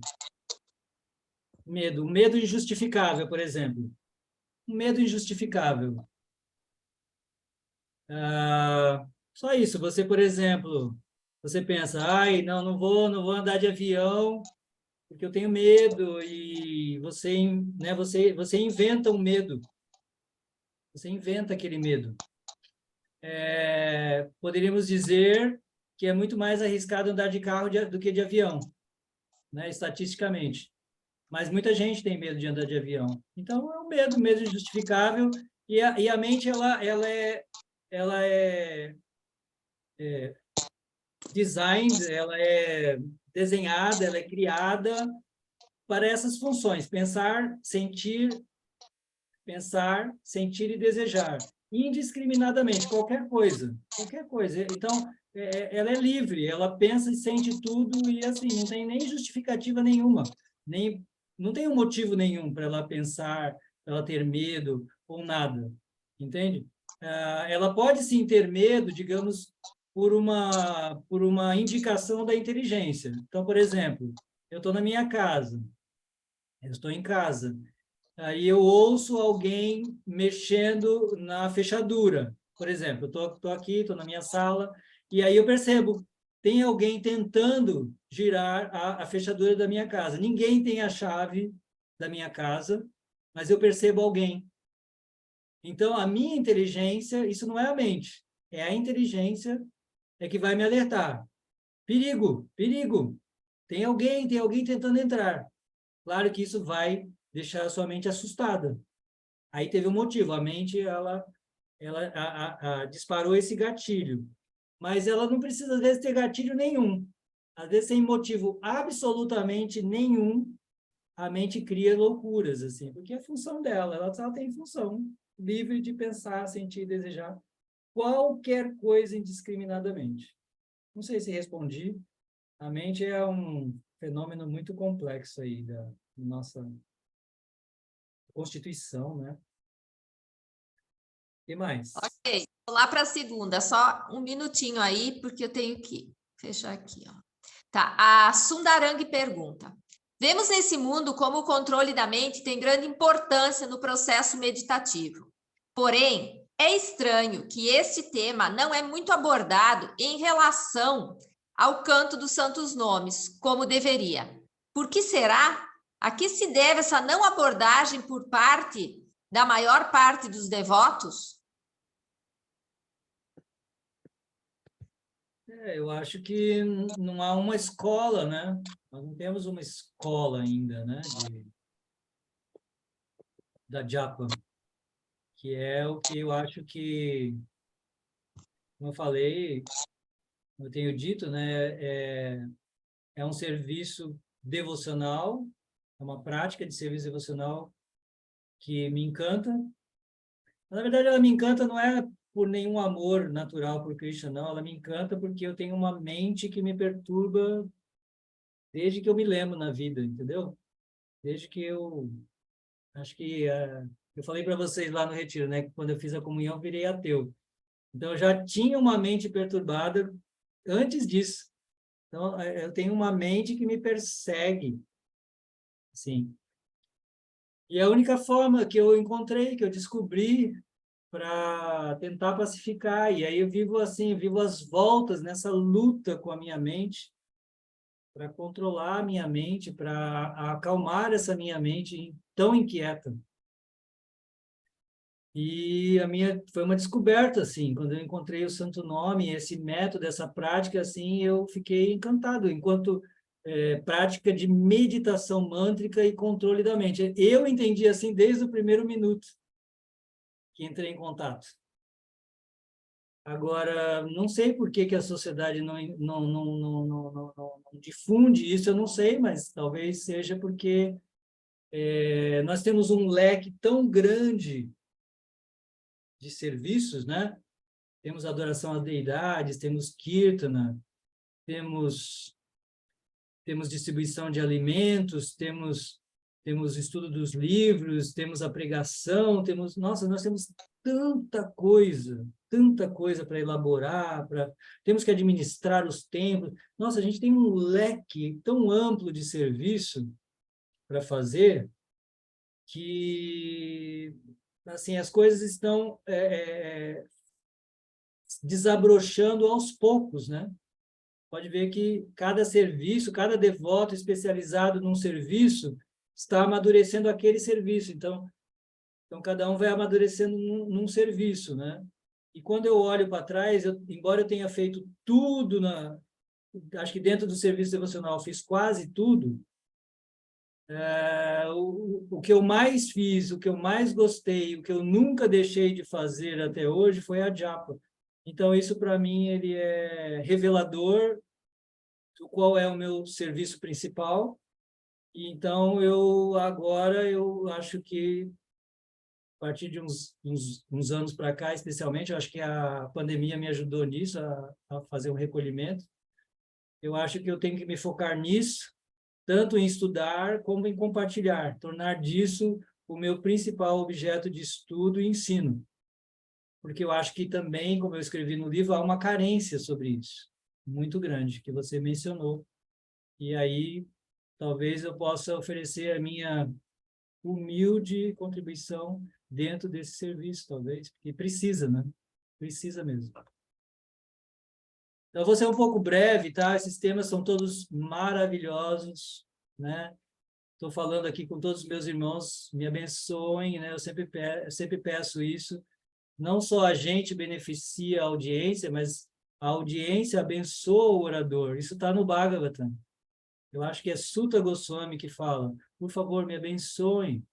Medo injustificável, por exemplo. Um medo injustificável. Só isso. Você, por exemplo, você pensa, não vou andar de avião porque eu tenho medo, e né, você inventa um medo, você inventa aquele medo. Poderíamos dizer que é muito mais arriscado andar de carro do que de avião, né, estatisticamente. Mas muita gente tem medo de andar de avião. Então, é um medo injustificável, e a mente, ela é designed, ela é desenhada, ela é criada para essas funções: pensar, sentir e desejar, indiscriminadamente, qualquer coisa, qualquer coisa. Então, ela é livre, ela pensa e sente tudo, e assim, não tem nem justificativa nenhuma, nem, não tem um motivo nenhum para ela pensar, para ela ter medo ou nada, entende? Ela pode sim ter medo, digamos, por uma indicação da inteligência. Então, por exemplo, eu estou na minha casa, eu estou em casa, aí eu ouço alguém mexendo na fechadura. Por exemplo, eu estou aqui, estou na minha sala, e aí eu percebo, tem alguém tentando girar a fechadura da minha casa. Ninguém tem a chave da minha casa, mas eu percebo alguém. Então, a minha inteligência, isso não é a mente, é a inteligência que vai me alertar. Perigo, perigo. Tem alguém tentando entrar. Claro que isso vai deixar a sua mente assustada. Aí teve um motivo, a mente, ela disparou esse gatilho. Mas ela não precisa, às vezes, ter gatilho nenhum. Às vezes, sem motivo absolutamente nenhum, a mente cria loucuras, assim, porque é a função dela, ela só tem função livre de pensar, sentir, desejar qualquer coisa indiscriminadamente. Não sei se respondi. A mente é um fenômeno muito complexo aí da nossa constituição, né? E mais? Ok, vou lá para a segunda, só um minutinho aí, porque eu tenho que fechar aqui, ó. Tá, a Sundarang pergunta: vemos nesse mundo como o controle da mente tem grande importância no processo meditativo. Porém, é estranho que este tema não é muito abordado em relação ao canto dos santos nomes, como deveria. Por que será? A que se deve essa não abordagem por parte da maior parte dos devotos? Eu acho que não há uma escola, né? Nós não temos uma escola ainda, né? Da Japa, que é o que eu acho que, como eu falei, eu tenho dito, né? É um serviço devocional, é uma prática de serviço devocional que me encanta. Na verdade, ela me encanta não é por nenhum amor natural por Krishna, não. Ela me encanta porque eu tenho uma mente que me perturba desde que eu me lembro na vida, entendeu? Desde que eu acho que eu falei para vocês lá no retiro, né, que quando eu fiz a comunhão eu virei ateu. Então eu já tinha uma mente perturbada antes disso. Então eu tenho uma mente que me persegue, sim. E a única forma que eu encontrei, que eu descobri para tentar pacificar, e aí eu vivo assim, vivo as voltas nessa luta com a minha mente para controlar a minha mente, para acalmar essa minha mente tão inquieta. E a minha foi uma descoberta, assim, quando eu encontrei o Santo Nome, esse método, essa prática, assim, eu fiquei encantado, enquanto prática de meditação mântrica e controle da mente. Eu entendi assim desde o primeiro minuto que entrei em contato. Agora, não sei por que a sociedade não difunde isso, eu não sei, mas talvez seja porque nós temos um leque tão grande de serviços, né? Temos adoração às deidades, temos kirtana, temos distribuição de alimentos, temos estudo dos livros, temos a pregação, nossa, nós temos tanta coisa para elaborar, temos que administrar os templos. Nossa, a gente tem um leque tão amplo de serviço para fazer que assim as coisas estão desabrochando aos poucos, né? pode ver que cada serviço, cada devoto especializado num serviço está amadurecendo aquele serviço. Então cada um vai amadurecendo num serviço, né? E quando eu olho para trás, embora eu tenha feito tudo, acho que dentro do serviço devocional eu fiz quase tudo, o que eu mais fiz, o que eu mais gostei, o que eu nunca deixei de fazer até hoje foi a japa. Então, isso para mim ele é revelador do qual é o meu serviço principal. E, então, eu acho que a partir de uns anos para cá, especialmente, eu acho que a pandemia me ajudou nisso, a fazer um recolhimento. Eu acho que eu tenho que me focar nisso, tanto em estudar como em compartilhar, tornar disso o meu principal objeto de estudo e ensino. Porque eu acho que também, como eu escrevi no livro, há uma carência sobre isso, muito grande, que você mencionou. E aí, talvez eu possa oferecer a minha humilde contribuição dentro desse serviço, talvez, porque precisa, né? Precisa mesmo. Então, vou ser um pouco breve, tá? Esses temas são todos maravilhosos, né? Estou falando aqui com todos os meus irmãos, me abençoem, né? Eu sempre peço isso. Não só a gente beneficia a audiência, mas a audiência abençoa o orador. Isso está no Bhagavatam. Eu acho que é Sutta Goswami que fala, por favor, me abençoem.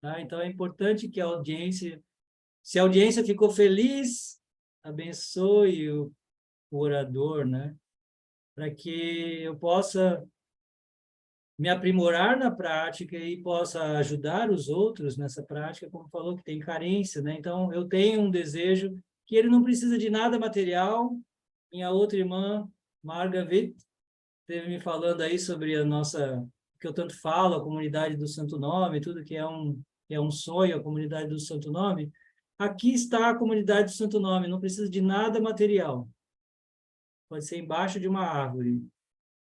Tá? Então, é importante que a audiência, se a audiência ficou feliz, abençoe o orador, né? Para que eu possa me aprimorar na prática e possa ajudar os outros nessa prática, como falou que tem carência, né? Então, eu tenho um desejo que ele não precisa de nada material. Minha outra irmã, Margaret, esteve me falando aí sobre a nossa, que eu tanto falo, a comunidade do Santo Nome, tudo que é um sonho, a comunidade do Santo Nome. Aqui está a comunidade do Santo Nome, não precisa de nada material. Pode ser embaixo de uma árvore.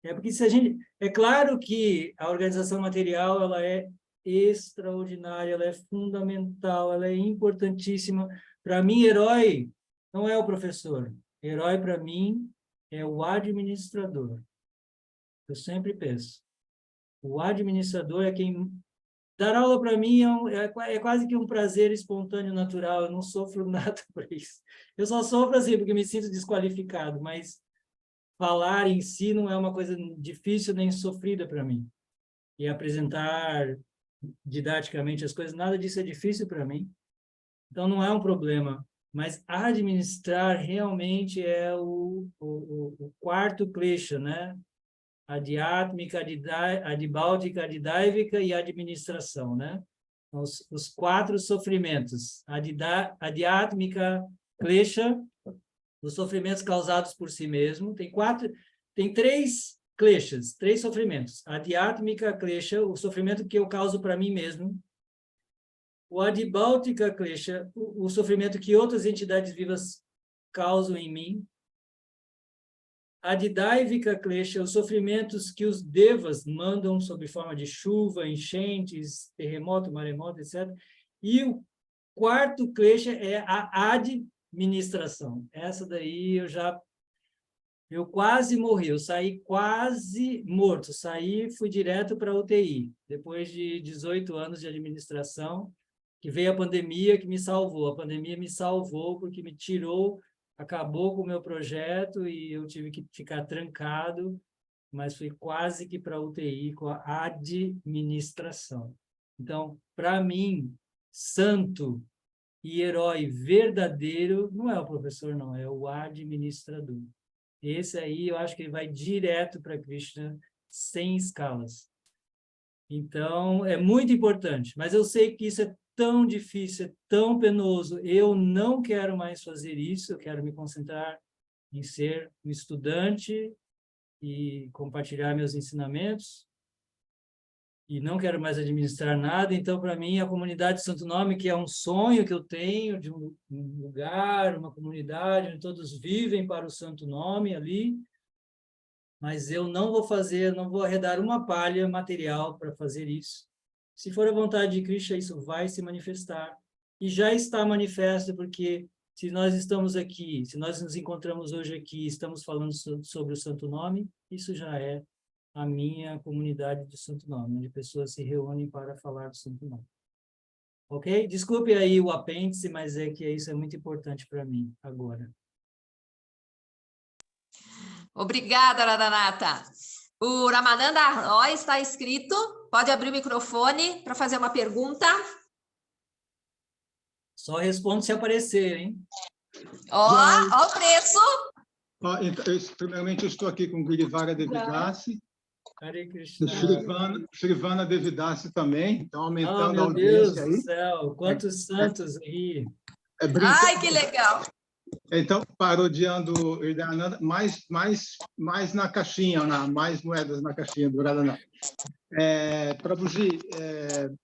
Porque se a gente, é claro que a organização material ela é extraordinária, ela é fundamental, ela é importantíssima. Para mim, herói não é o professor. Herói para mim é o administrador. Eu sempre penso. O administrador é quem dar aula para mim é quase que um prazer espontâneo, natural. Eu não sofro nada por isso. Eu só sofro assim porque me sinto desqualificado, mas falar em si não é uma coisa difícil nem sofrida para mim. E apresentar didaticamente as coisas, nada disso é difícil para mim. Então, não é um problema. Mas administrar realmente é o quarto klesha, né? Adhyatmika, adibáltica, adidaivika e administração, né? Os quatro sofrimentos. Adhyatmika klesha, os sofrimentos causados por si mesmo. Tem três kleshas, três sofrimentos. Adhyatmika klesha, o sofrimento que eu causo para mim mesmo. O adibáltica klesha, o sofrimento que outras entidades vivas causam em mim. Adidaivika klesha, os sofrimentos que os devas mandam sob forma de chuva, enchentes, terremoto, maremoto, etc. E o quarto klesha é a administração. Essa daí eu quase morri, eu saí quase morto, fui direto para a UTI, depois de 18 anos de administração, que veio a pandemia que me salvou. A pandemia me salvou porque me tirou, acabou com o meu projeto e eu tive que ficar trancado, mas fui quase que para a UTI com a administração. Então, para mim, santo e herói verdadeiro não é o professor, não, é o administrador. Esse aí, eu acho que ele vai direto para Krishna, sem escalas. Então, é muito importante, mas eu sei que isso é tão difícil, é tão penoso. Eu não quero mais fazer isso, eu quero me concentrar em ser um estudante e compartilhar meus ensinamentos. E não quero mais administrar nada. Então, para mim, a comunidade de Santo Nome, que é um sonho que eu tenho de um lugar, uma comunidade onde todos vivem para o Santo Nome ali, mas eu não vou arredar uma palha material para fazer isso. Se for a vontade de Krishna, isso vai se manifestar. E já está manifesto, porque se nós estamos aqui, se nós nos encontramos hoje aqui, estamos falando sobre o Santo Nome, isso já é a minha comunidade do Santo Nome, onde pessoas se reúnem para falar do Santo Nome. Ok? Desculpe aí o apêndice, mas é que isso é muito importante para mim agora. Obrigada, Radhanatha. O Ramananda Roy está inscrito. Pode abrir o microfone para fazer uma pergunta. Só respondo se aparecer, hein? Ó o preço. Primeiramente, eu estou aqui com o Girivara Devidasi, Hare o Krishna. Shrivana Devidasi também, então aumentando a Meu Deus audiência do aí. céu, quantos santos aí. Ai, que legal. Então, parodiando o Irdananda, mais na caixinha, mais moedas na caixinha do Radhanatha. Prabhuji,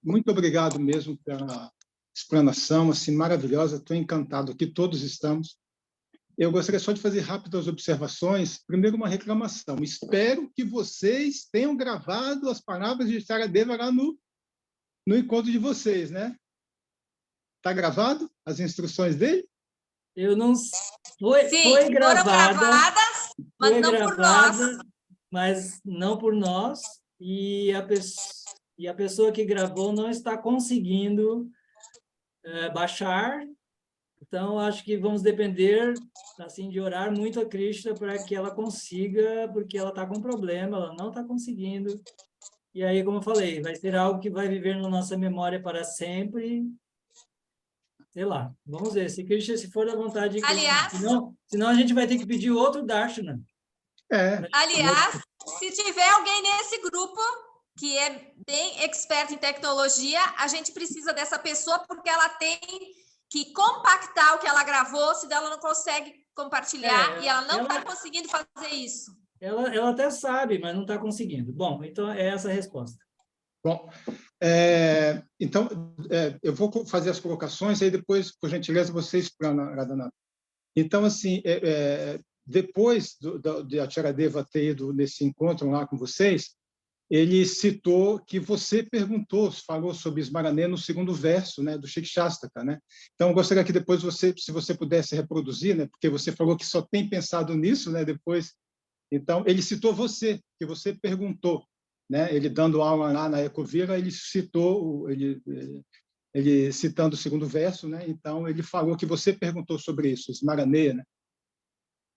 muito obrigado mesmo pela explanação, assim, maravilhosa, estou encantado aqui, todos estamos. Eu gostaria só de fazer rápidas observações. Primeiro, uma reclamação. Espero que vocês tenham gravado as palavras de Charadeva lá no encontro de vocês, né? Está gravado as instruções dele? Eu não foi Sim, gravada, foram gravadas, mas foi não gravada, por nós. mas não por nós, e a pessoa que gravou não está conseguindo baixar. Então, acho que vamos depender, assim, de orar muito a Krishna para que ela consiga, porque ela está com problema, ela não está conseguindo. E aí, como eu falei, vai ser algo que vai viver na nossa memória para sempre. Sei lá, vamos ver. Se Krishna, se for da vontade de Krishna. Aliás, Senão a gente vai ter que pedir outro Darshana. aliás, se tiver alguém nesse grupo que é bem expert em tecnologia, a gente precisa dessa pessoa porque ela tem que compactar o que ela gravou, senão ela não consegue compartilhar e ela não está conseguindo fazer isso. Ela até sabe, mas não está conseguindo. Bom, então é essa a resposta. Bom, então, eu vou fazer as colocações, aí depois, por gentileza, você explana, Radhanatha. Então, assim, depois de Acharadeva ter ido nesse encontro lá com vocês, ele citou que você falou sobre Smaranê no segundo verso, né, do Shikshastaka, né? Então, eu gostaria que depois se você pudesse reproduzir, né, porque você falou que só tem pensado nisso, né, depois. Então, ele citou você, que você perguntou, né? Ele dando aula lá na Ecovira, ele citou, ele citando o segundo verso, né? Então, ele falou que você perguntou sobre isso, Smaranê, né?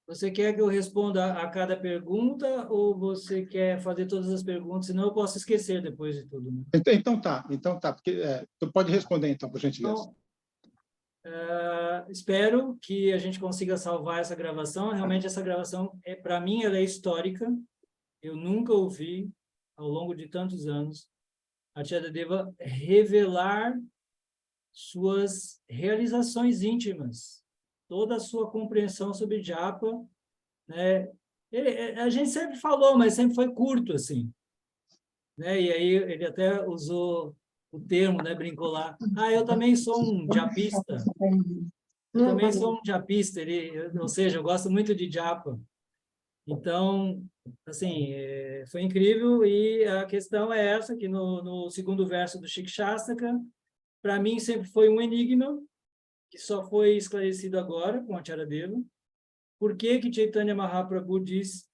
Você quer que eu responda a cada pergunta ou você quer fazer todas as perguntas? Senão eu posso esquecer depois de tudo, né? Então tá, porque tu pode responder então, por gentileza. Então, espero que a gente consiga salvar essa gravação. Realmente essa gravação, para mim, ela é histórica. Eu nunca ouvi, ao longo de tantos anos, a Charadeva revelar suas realizações íntimas, toda a sua compreensão sobre japa, né? A gente sempre falou, mas sempre foi curto, assim, né? E aí ele até usou o termo, né? Brincou lá. Eu também sou um japista. Eu também sou um japista. Ou seja, eu gosto muito de japa. Então, assim, foi incrível. E a questão é essa, que no segundo verso do Shikshastaka, para mim sempre foi um enigma, que só foi esclarecido agora com a Charadeva. Por que que Chaitanya Mahaprabhu diz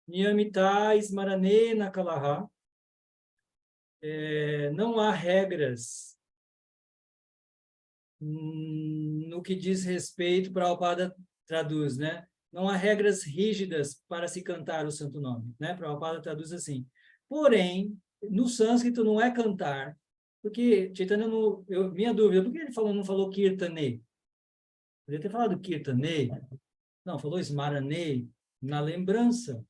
Niyamita Smarane Nakalaha? Não há regras no que diz respeito, Prabhupada traduz, né? Não há regras rígidas para se cantar o santo nome, né? Prabhupada traduz assim. Porém, no sânscrito não é cantar, porque Chaitanya, minha dúvida, por que ele não falou Kirtane? Poderia ter falado Kirtane. Não, falou Smarane, na lembrança.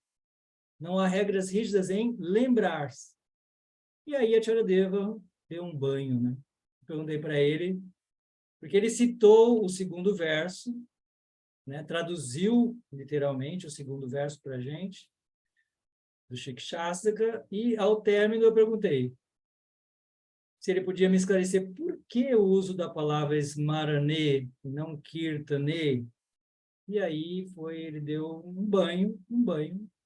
Não há regras rígidas em lembrar-se. E aí a Charadeva deu um banho, né? Perguntei para ele, porque ele citou o segundo verso, né? Traduziu literalmente o segundo verso para a gente, do Shikshastaka, e ao término eu perguntei se ele podia me esclarecer por que o uso da palavra Smarane, não Kirtane. E aí ele deu um banho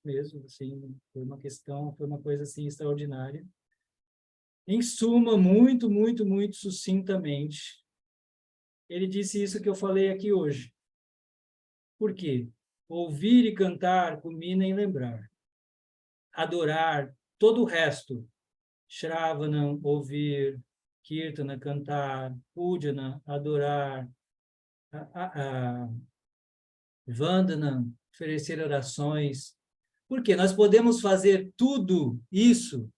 mesmo, assim, foi uma coisa assim extraordinária. Em suma, muito, muito, muito sucintamente, ele disse isso que eu falei aqui hoje. Por quê? Ouvir e cantar culmina em lembrar. Adorar, todo o resto, Shravanam, ouvir, Kirtana, cantar, Pujana, adorar, Vandanam, oferecer orações. Porque nós podemos fazer tudo isso,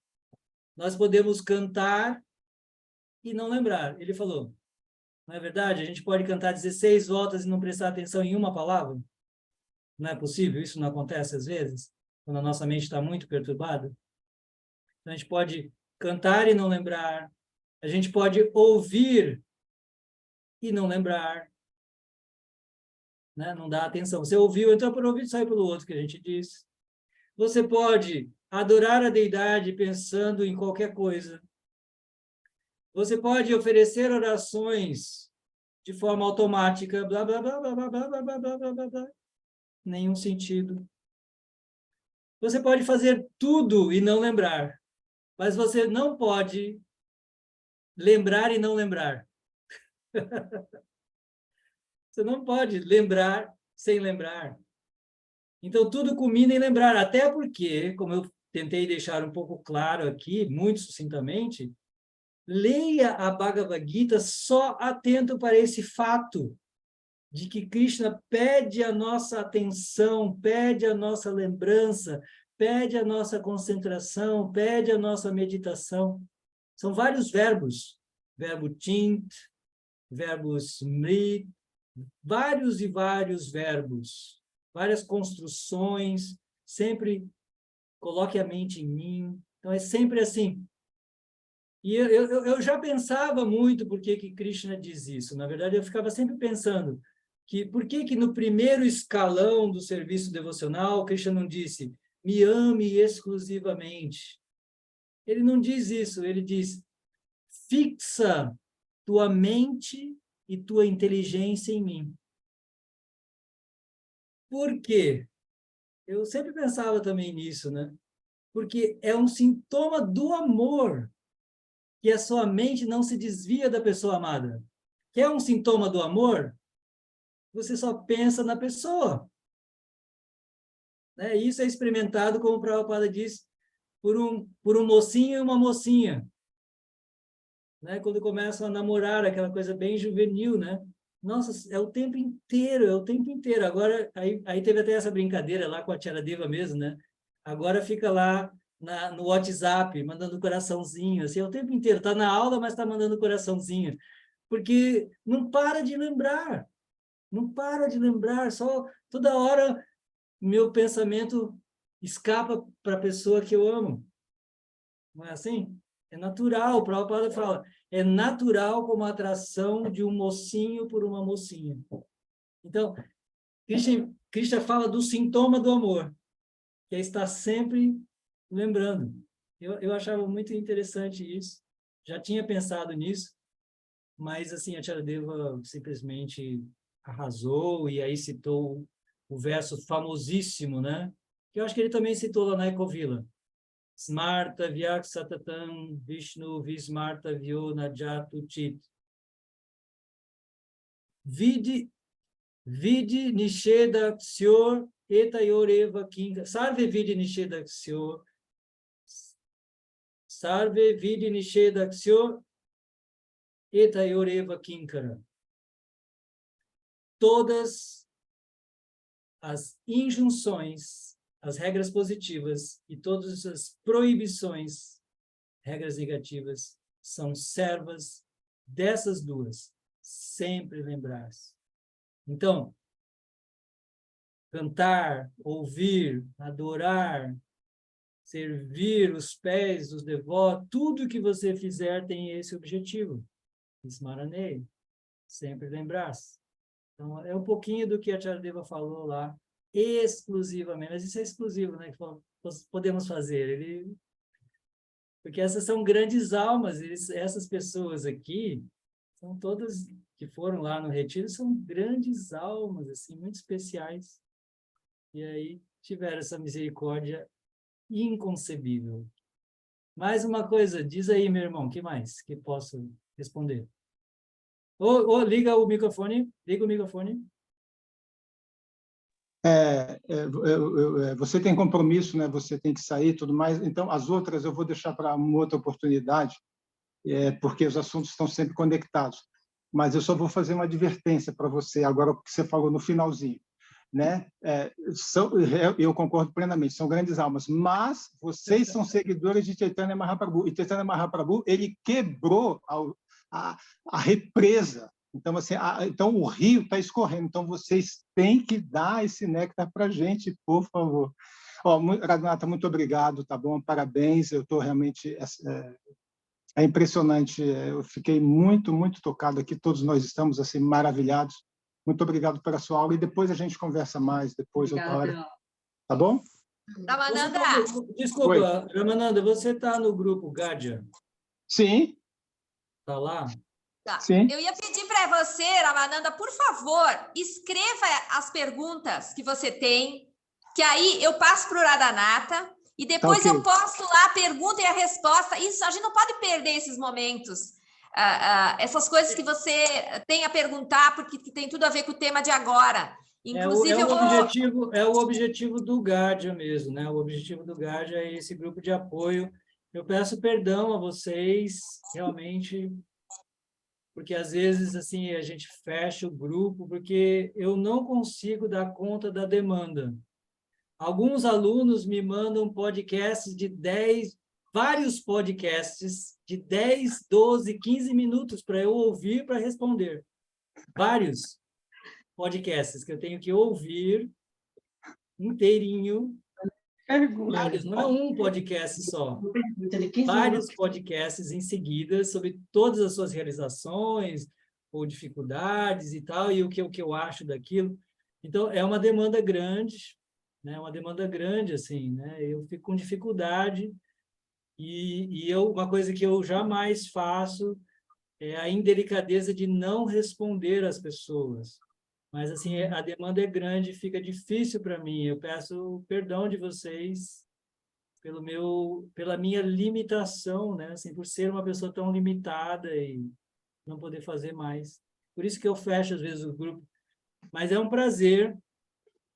nós podemos cantar e não lembrar. Ele falou, não é verdade? A gente pode cantar 16 voltas e não prestar atenção em uma palavra? Não é possível? Isso não acontece às vezes? Quando a nossa mente está muito perturbada? Então, a gente pode cantar e não lembrar. A gente pode ouvir e não lembrar. Né? Não dá atenção. Você ouviu, entrou por um ouvido e saiu pelo outro, que a gente disse. Você pode adorar a deidade pensando em qualquer coisa. Você pode oferecer orações de forma automática, blá, blá, blá, blá, blá, blá, blá, blá, blá, blá, blá, blá. Nenhum sentido. Você pode fazer tudo e não lembrar, mas você não pode lembrar e não lembrar. Você não pode lembrar sem lembrar. Então, tudo culmina em lembrar, até porque, como eu tentei deixar um pouco claro aqui, muito sucintamente, leia a Bhagavad Gita só atento para esse fato de que Krishna pede a nossa atenção, pede a nossa lembrança, pede a nossa concentração, pede a nossa meditação. São vários verbos. Verbo tint, verbo smrit, vários e vários verbos, várias construções, sempre coloque a mente em mim. Então, é sempre assim. E eu já pensava muito por que Krishna diz isso. Na verdade, eu ficava sempre pensando que por que no primeiro escalão do serviço devocional, Krishna não disse, me ame exclusivamente. Ele não diz isso, ele diz, fixa tua mente e tua inteligência em mim. Por quê? Eu sempre pensava também nisso, né? Porque é um sintoma do amor que a sua mente não se desvia da pessoa amada. Que é um sintoma do amor, você só pensa na pessoa. Né? Isso é experimentado, como o Prabhupada diz, por um mocinho e uma mocinha. Né? Quando começam a namorar, aquela coisa bem juvenil, né? Nossa, é o tempo inteiro, é o tempo inteiro. Agora, aí teve até essa brincadeira lá com a Charadeva mesmo, né? Agora fica lá no WhatsApp, mandando coraçãozinho, assim, é o tempo inteiro. Está na aula, mas está mandando coraçãozinho. Porque não para de lembrar. Não para de lembrar. Só toda hora meu pensamento escapa para a pessoa que eu amo. Não é assim? É natural, o Prabhupada fala, é natural como a atração de um mocinho por uma mocinha. Então, Krishna fala do sintoma do amor, que é estar sempre lembrando. Eu achava muito interessante isso, já tinha pensado nisso, mas assim, a Charadeva simplesmente arrasou e aí citou o verso famosíssimo, né? Que eu acho que ele também citou lá na Ecovila. Smarta vyak satatam Vishnu vismarta vyo najatu chit. Vidi nisheda ksyor etayoreva kinga. Sarve vidi nisheda ksyor. Sarve vidi nisheda ksyor etayoreva kinkara. Todas as injunções, as regras positivas e todas as proibições, regras negativas, são servas dessas duas. Sempre lembrar-se. Então, cantar, ouvir, adorar, servir os pés dos devotos, tudo que você fizer tem esse objetivo. Smaranei, sempre lembrar-se. Então, é um pouquinho do que a Charadeva falou lá, exclusivamente, mas isso é exclusivo, né? Que podemos fazer. Porque essas são grandes almas, essas pessoas aqui, são todas que foram lá no retiro, são grandes almas, assim, muito especiais. E aí tiveram essa misericórdia inconcebível. Mais uma coisa, diz aí, meu irmão, o que mais que posso responder? Liga o microfone. Liga o microfone. Você tem compromisso, né? Você tem que sair e tudo mais. Então, as outras eu vou deixar para uma outra oportunidade, porque os assuntos estão sempre conectados. Mas eu só vou fazer uma advertência para você agora, porque você falou no finalzinho. Né? Eu concordo plenamente, são grandes almas, mas vocês são seguidores de Chaitanya Mahaprabhu, e Chaitanya Mahaprabhu, ele quebrou a represa. Então, assim, então o rio está escorrendo, então vocês têm que dar esse néctar para a gente, por favor. Radhanata, muito obrigado, tá bom? Parabéns, eu estou realmente... É impressionante, eu fiquei muito, muito tocado aqui, todos nós estamos assim maravilhados. Muito obrigado pela sua aula, e depois a gente conversa mais, depois, outra hora. Tá bom? Ramananda. Desculpa, Ramananda, você está no grupo Gadya? Sim. Está lá? Tá. Sim. Eu ia pedir para você, Ramananda, por favor, escreva as perguntas que você tem, que aí eu passo para o Radhanata, e depois eu posto lá a pergunta e a resposta. Isso, a gente não pode perder esses momentos. Essas coisas que você tem a perguntar, porque tem tudo a ver com o tema de agora. Inclusive, é o objetivo do Gadya mesmo, né? O objetivo do Gadya é esse grupo de apoio. Eu peço perdão a vocês, realmente, porque às vezes assim a gente fecha o grupo, porque eu não consigo dar conta da demanda. Alguns alunos me mandam podcasts de 10, vários podcasts de 10, 12, 15 minutos para eu ouvir, para responder. Vários podcasts que eu tenho que ouvir inteirinho. Vários, não é um podcast só. Vários podcasts em seguida sobre todas as suas realizações ou dificuldades e tal, e o que eu acho daquilo. Então, é uma demanda grande, né? Uma demanda grande, assim, né? Eu fico com dificuldade e uma coisa que eu jamais faço é a indelicadeza de não responder às pessoas. Mas, assim, a demanda é grande, fica difícil para mim. Eu peço perdão de vocês pela minha limitação, né? Assim, por ser uma pessoa tão limitada e não poder fazer mais. Por isso que eu fecho, às vezes, o grupo. Mas é um prazer.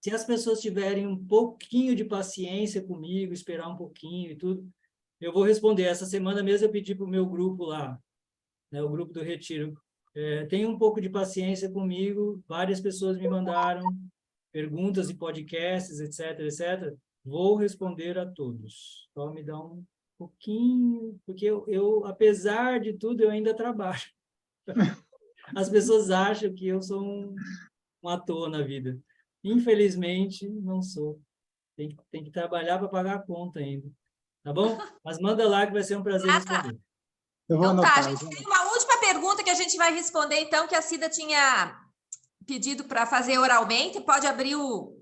Se as pessoas tiverem um pouquinho de paciência comigo, esperar um pouquinho e tudo, eu vou responder. Essa semana mesmo eu pedi para o meu grupo lá, né, o grupo do Retiro, tenha um pouco de paciência comigo. Várias pessoas me mandaram perguntas e podcasts, etc, etc. Vou responder a todos. Só me dá um pouquinho, porque eu, apesar de tudo, eu ainda trabalho. As pessoas acham que eu sou um ator na vida. Infelizmente, não sou. Tem que trabalhar para pagar a conta ainda. Tá bom? Mas manda lá que vai ser um prazer responder. Então tá, a gente tem uma última pergunta que a gente vai responder, então, que a Cida tinha pedido para fazer oralmente. Pode abrir o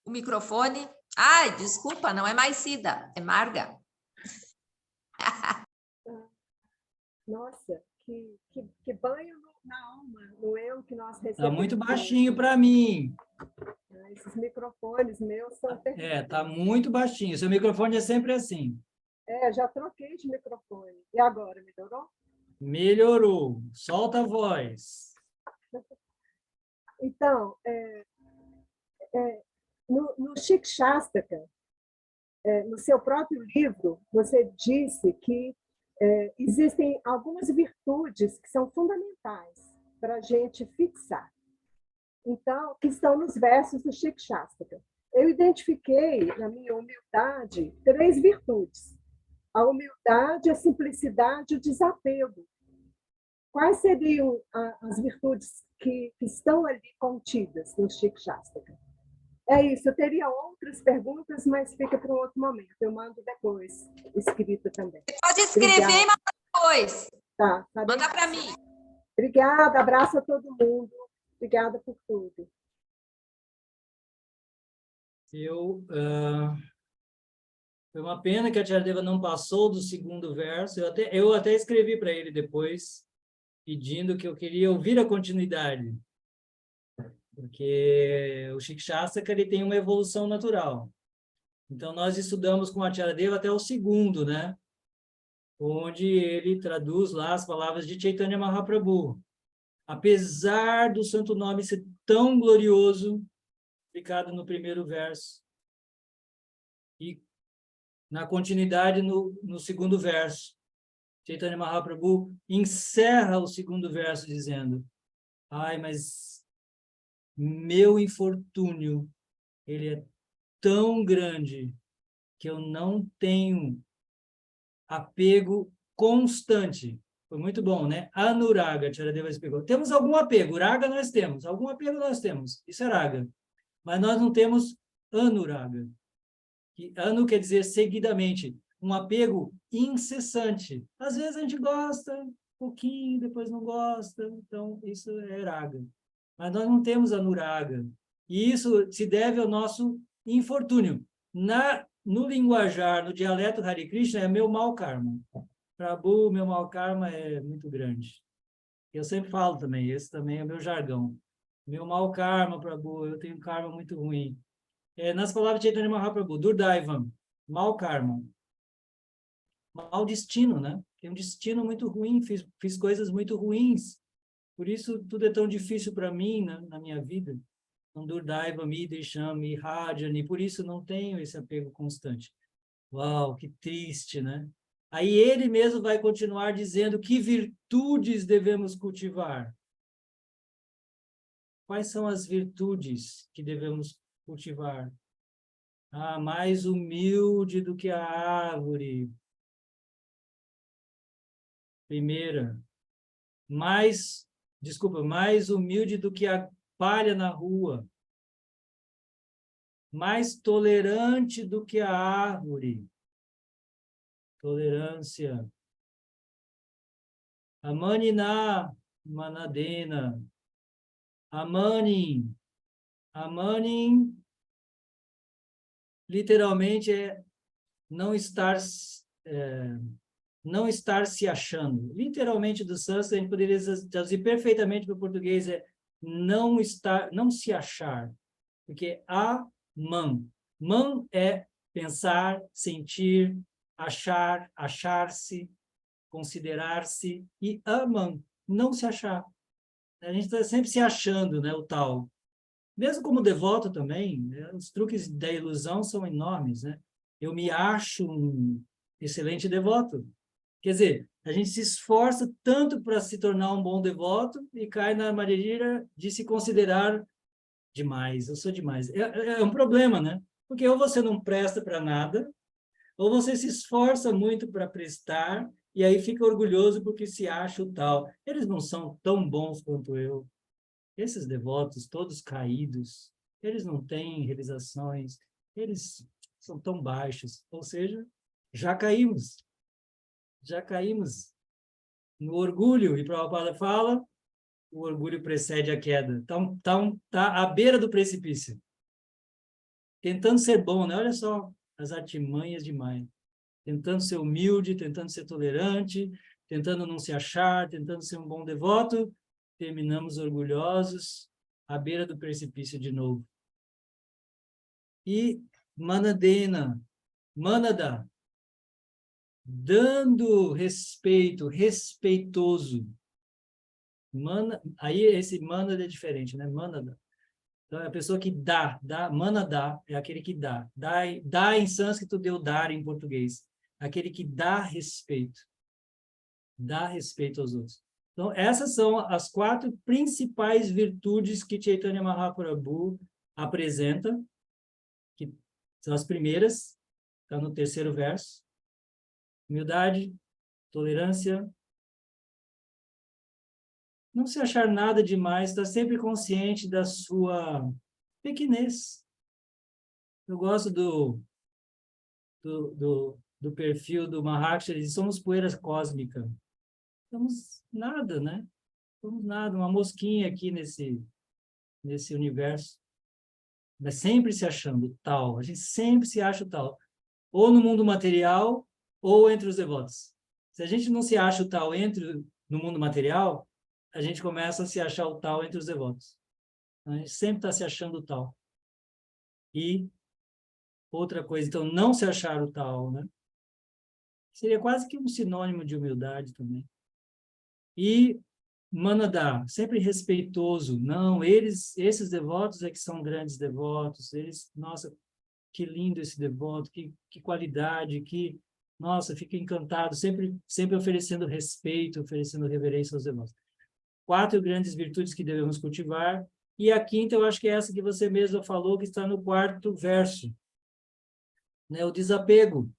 microfone. Ai, desculpa, não é mais Cida, é Marga. Nossa, que banho na alma, no eu que nós recebemos. Está muito baixinho para mim. Esses microfones meus são terríveis. Está muito baixinho. Seu microfone é sempre assim. Já troquei de microfone. E agora, melhorou? Melhorou. Solta a voz. Então, no Shikshastaka, no seu próprio livro, você disse que existem algumas virtudes que são fundamentais para a gente fixar. Então, que estão nos versos do Shikshastaka. Eu identifiquei, na minha humildade, 3 virtudes. A humildade, a simplicidade e o desapego. Quais seriam as virtudes que estão ali contidas no Shikshastaka? É isso, eu teria outras perguntas, mas fica para um outro momento. Eu mando depois, escrita também. Você pode escrever e mandar depois. Tá manda para mim. Obrigada, abraço a todo mundo. Obrigada por tudo. Foi uma pena que a Acharyadeva não passou do 2º verso. Eu até escrevi para ele depois, pedindo que eu queria ouvir a continuidade. Porque o Shikshastaka ele tem uma evolução natural. Então, nós estudamos com a Acharyadeva até o 2º, né? Onde ele traduz lá as palavras de Chaitanya Mahaprabhu. apesar do santo nome ser tão glorioso, explicado no primeiro verso, e na continuidade no segundo verso, Chaitanya Mahaprabhu encerra o segundo verso dizendo: ai, mas meu infortúnio, ele é tão grande que eu não tenho apego constante. Foi muito bom, né? Anuraga, Charadeva explicou. Temos algum apego, raga nós temos, algum apego nós temos, isso é raga. Mas nós não temos anuraga. Anu quer dizer seguidamente, um apego incessante. Às vezes a gente gosta um pouquinho, depois não gosta, então isso é raga. Mas nós não temos anuraga. E isso se deve ao nosso infortúnio. No linguajar, no dialeto Hare Krishna, é meu mau karma. Prabhu, meu mau karma é muito grande. Eu sempre falo também, esse também é o meu jargão. Meu mau karma, Prabhu, eu tenho karma muito ruim. Nas palavras de Chaitanya Mahaprabhu, Durdaivam, mau karma. Mau destino, né? Tem um destino muito ruim, fiz coisas muito ruins. Por isso, tudo é tão difícil para mim na minha vida. Então, Durdaivam, Idrisham, Rajani, por isso não tenho esse apego constante. Uau, que triste, né? Aí ele mesmo vai continuar dizendo que virtudes devemos cultivar. Quais são as virtudes que devemos cultivar? Mais humilde do que a árvore. Primeira. Mais humilde do que a palha na rua. Mais tolerante do que a árvore. Tolerância. Amanina manadena. Amanin. Amanin, literalmente, é não estar se achando. Literalmente, do sânscrito, a gente poderia traduzir perfeitamente para o português, é não se achar. Porque man é pensar, sentir, achar, achar-se, considerar-se, e aman, não se achar. A gente está sempre se achando, né, o tal. Mesmo como devoto também, né, os truques da ilusão são enormes, né? Eu me acho um excelente devoto. Quer dizer, a gente se esforça tanto para se tornar um bom devoto e cai na armadilha de se considerar demais, eu sou demais. É um problema, né? Porque ou você não presta para nada, ou você se esforça muito para prestar e aí fica orgulhoso porque se acha o tal. Eles não são tão bons quanto eu. Esses devotos, todos caídos, eles não têm realizações, eles são tão baixos. Ou seja, já caímos no orgulho. E Prabhupada fala, o orgulho precede a queda. Então, tá à beira do precipício. Tentando ser bom, né? Olha só as artimanhas de Maya. Tentando ser humilde, tentando ser tolerante, tentando não se achar, tentando ser um bom devoto, terminamos orgulhosos, à beira do precipício de novo. E Manadena, Manada, dando respeito, respeitoso. Aí esse Manada é diferente, né? Manada. Então, é a pessoa que dá, Manada é aquele que dá. Dá em sânscrito deu dar em português. Aquele que dá respeito aos outros. Então, essas são as 4 principais virtudes que Chaitanya Mahaprabhu apresenta, que são as primeiras, está no 3º verso. Humildade, tolerância, não se achar nada demais, está sempre consciente da sua pequenez. Eu gosto do perfil do Maharshi, ele diz, somos poeira cósmica. Somos nada, né? Somos nada, uma mosquinha aqui nesse universo. Mas sempre se achando tal, a gente sempre se acha tal. Ou no mundo material, ou entre os devotos. Se a gente não se acha o tal no mundo material, a gente começa a se achar o tal entre os devotos. A gente sempre está se achando o tal. E outra coisa, então, não se achar o tal, né? Seria quase que um sinônimo de humildade também. E Manadá, sempre respeitoso. Não, esses devotos é que são grandes devotos. Eles, nossa, que lindo esse devoto, que qualidade, nossa, fico encantado, sempre oferecendo respeito, oferecendo reverência aos devotos. 4 grandes virtudes que devemos cultivar, e a quinta eu acho que é essa que você mesma falou, que está no 4º verso, né? O desapego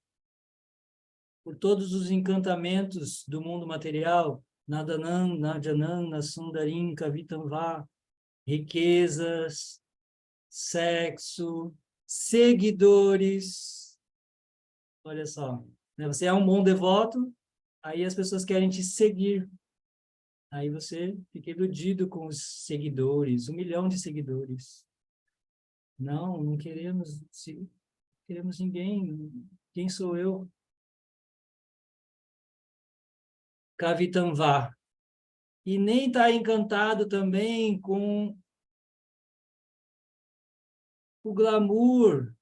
por todos os encantamentos do mundo material, Nadanam, Nadjanam, Nasundarim, Kavitamva, riquezas, sexo, seguidores. Olha só, né? Você é um bom devoto, aí as pessoas querem te seguir. Aí você fica iludido com os seguidores, 1 milhão de seguidores. Não queremos, queremos ninguém. Quem sou eu? Kavitamva. E nem está encantado também com o glamour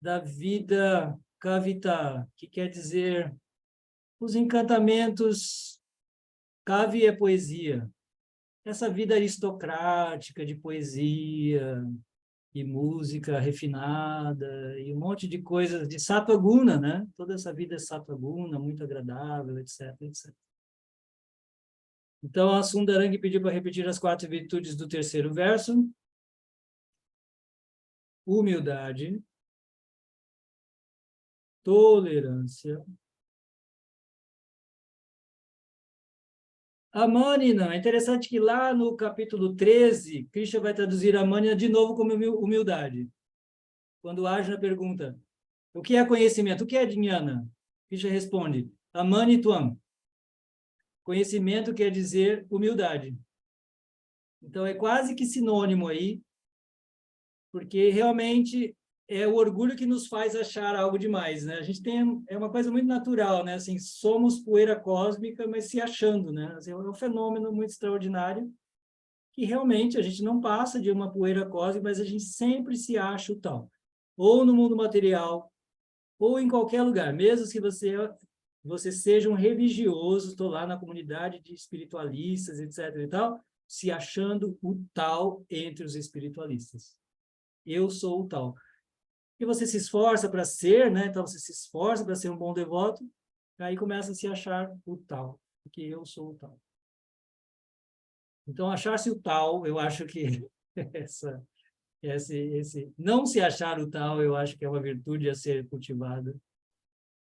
da vida kavita, que quer dizer os encantamentos. Kavi é poesia. Essa vida aristocrática de poesia e música refinada e um monte de coisas de Sattva Guna, né? Toda essa vida é Sattva Guna, muito agradável, etc, etc. Então, a Sundarang pediu para repetir as 4 virtudes do 3º verso. Humildade, tolerância, Amânina. É interessante que lá no capítulo 13, Krishna vai traduzir Amânina de novo como humildade. Quando Arjuna pergunta, o que é conhecimento? O que é Jnana? Krishna responde, Amanitvam. Conhecimento quer dizer humildade. Então, é quase que sinônimo aí, porque realmente é o orgulho que nos faz achar algo demais, né? A gente é uma coisa muito natural, né? Assim, somos poeira cósmica, mas se achando, né? Assim, é um fenômeno muito extraordinário que realmente a gente não passa de uma poeira cósmica, mas a gente sempre se acha o tal. Ou no mundo material, ou em qualquer lugar, mesmo que você seja um religioso, estou lá na comunidade de espiritualistas, etc. e tal, se achando o tal entre os espiritualistas. Eu sou o tal. E você se esforça para ser, né? Então você se esforça para ser um bom devoto, aí começa a se achar o tal, porque eu sou o tal. Então, achar-se o tal, eu acho que esse não se achar o tal, eu acho que é uma virtude a ser cultivada,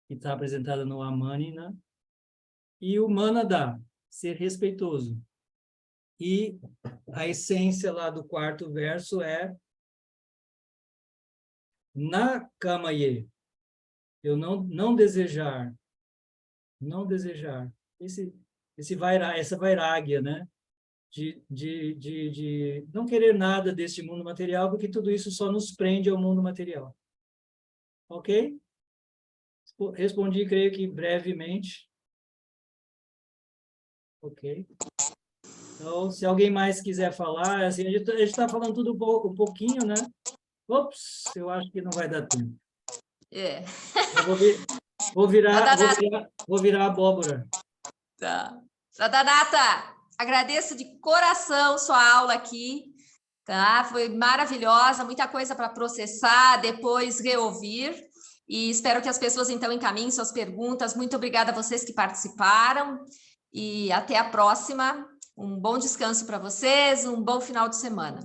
que está apresentada no Amanina. E o Manada, ser respeitoso. E a essência lá do 4º verso é na kamaye, eu não desejar, essa vairagya, né? De não querer nada deste mundo material, porque tudo isso só nos prende ao mundo material. Ok? Respondi, creio que brevemente. Ok. Então, se alguém mais quiser falar, assim, a gente está falando tudo um pouquinho, né? Ops, eu acho que não vai dar tempo. É. Eu vou virar abóbora. Tá. Radhanatha, agradeço de coração sua aula aqui, tá? Foi maravilhosa, muita coisa para processar, depois reouvir. E espero que as pessoas, então, encaminhem suas perguntas. Muito obrigada a vocês que participaram. E até a próxima. Um bom descanso para vocês, um bom final de semana.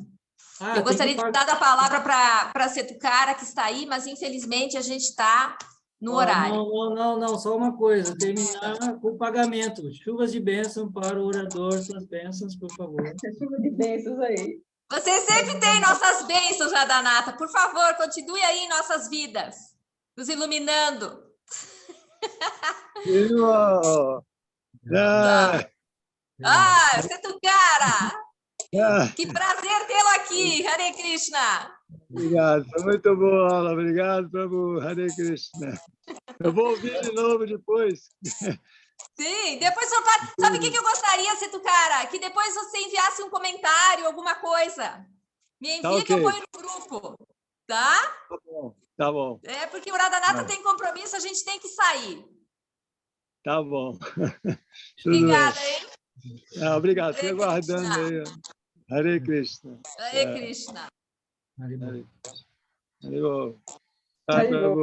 Eu gostaria de dar a palavra para a Setukara, que está aí, mas infelizmente a gente está no horário. Não, só uma coisa, terminar com o pagamento. Chuvas de bênção para o orador, suas bênçãos, por favor. Chuva de bênçãos aí. Você sempre tem nossas bênçãos, Radhanatha. Por favor, continue aí em nossas vidas, nos iluminando. Setukara! Que prazer tê-lo aqui, Hare Krishna! Obrigado, foi muito boa aula. Obrigado, Prabhu. Hare Krishna. Eu vou ouvir de novo depois. Sim, depois sabe o que eu gostaria, Setukara? Que depois você enviasse um comentário, alguma coisa. Me envia, tá, okay, que eu ponho no grupo, tá? Tá bom, tá bom. É porque o Radhanatha tem compromisso, a gente tem que sair. Tá bom. Obrigada, hein? Obrigado, fiquei aguardando aí. Hare Krishna. Hare Krishna. Haribol. Hare Krishna. Hare Krishna. Hare Krishna.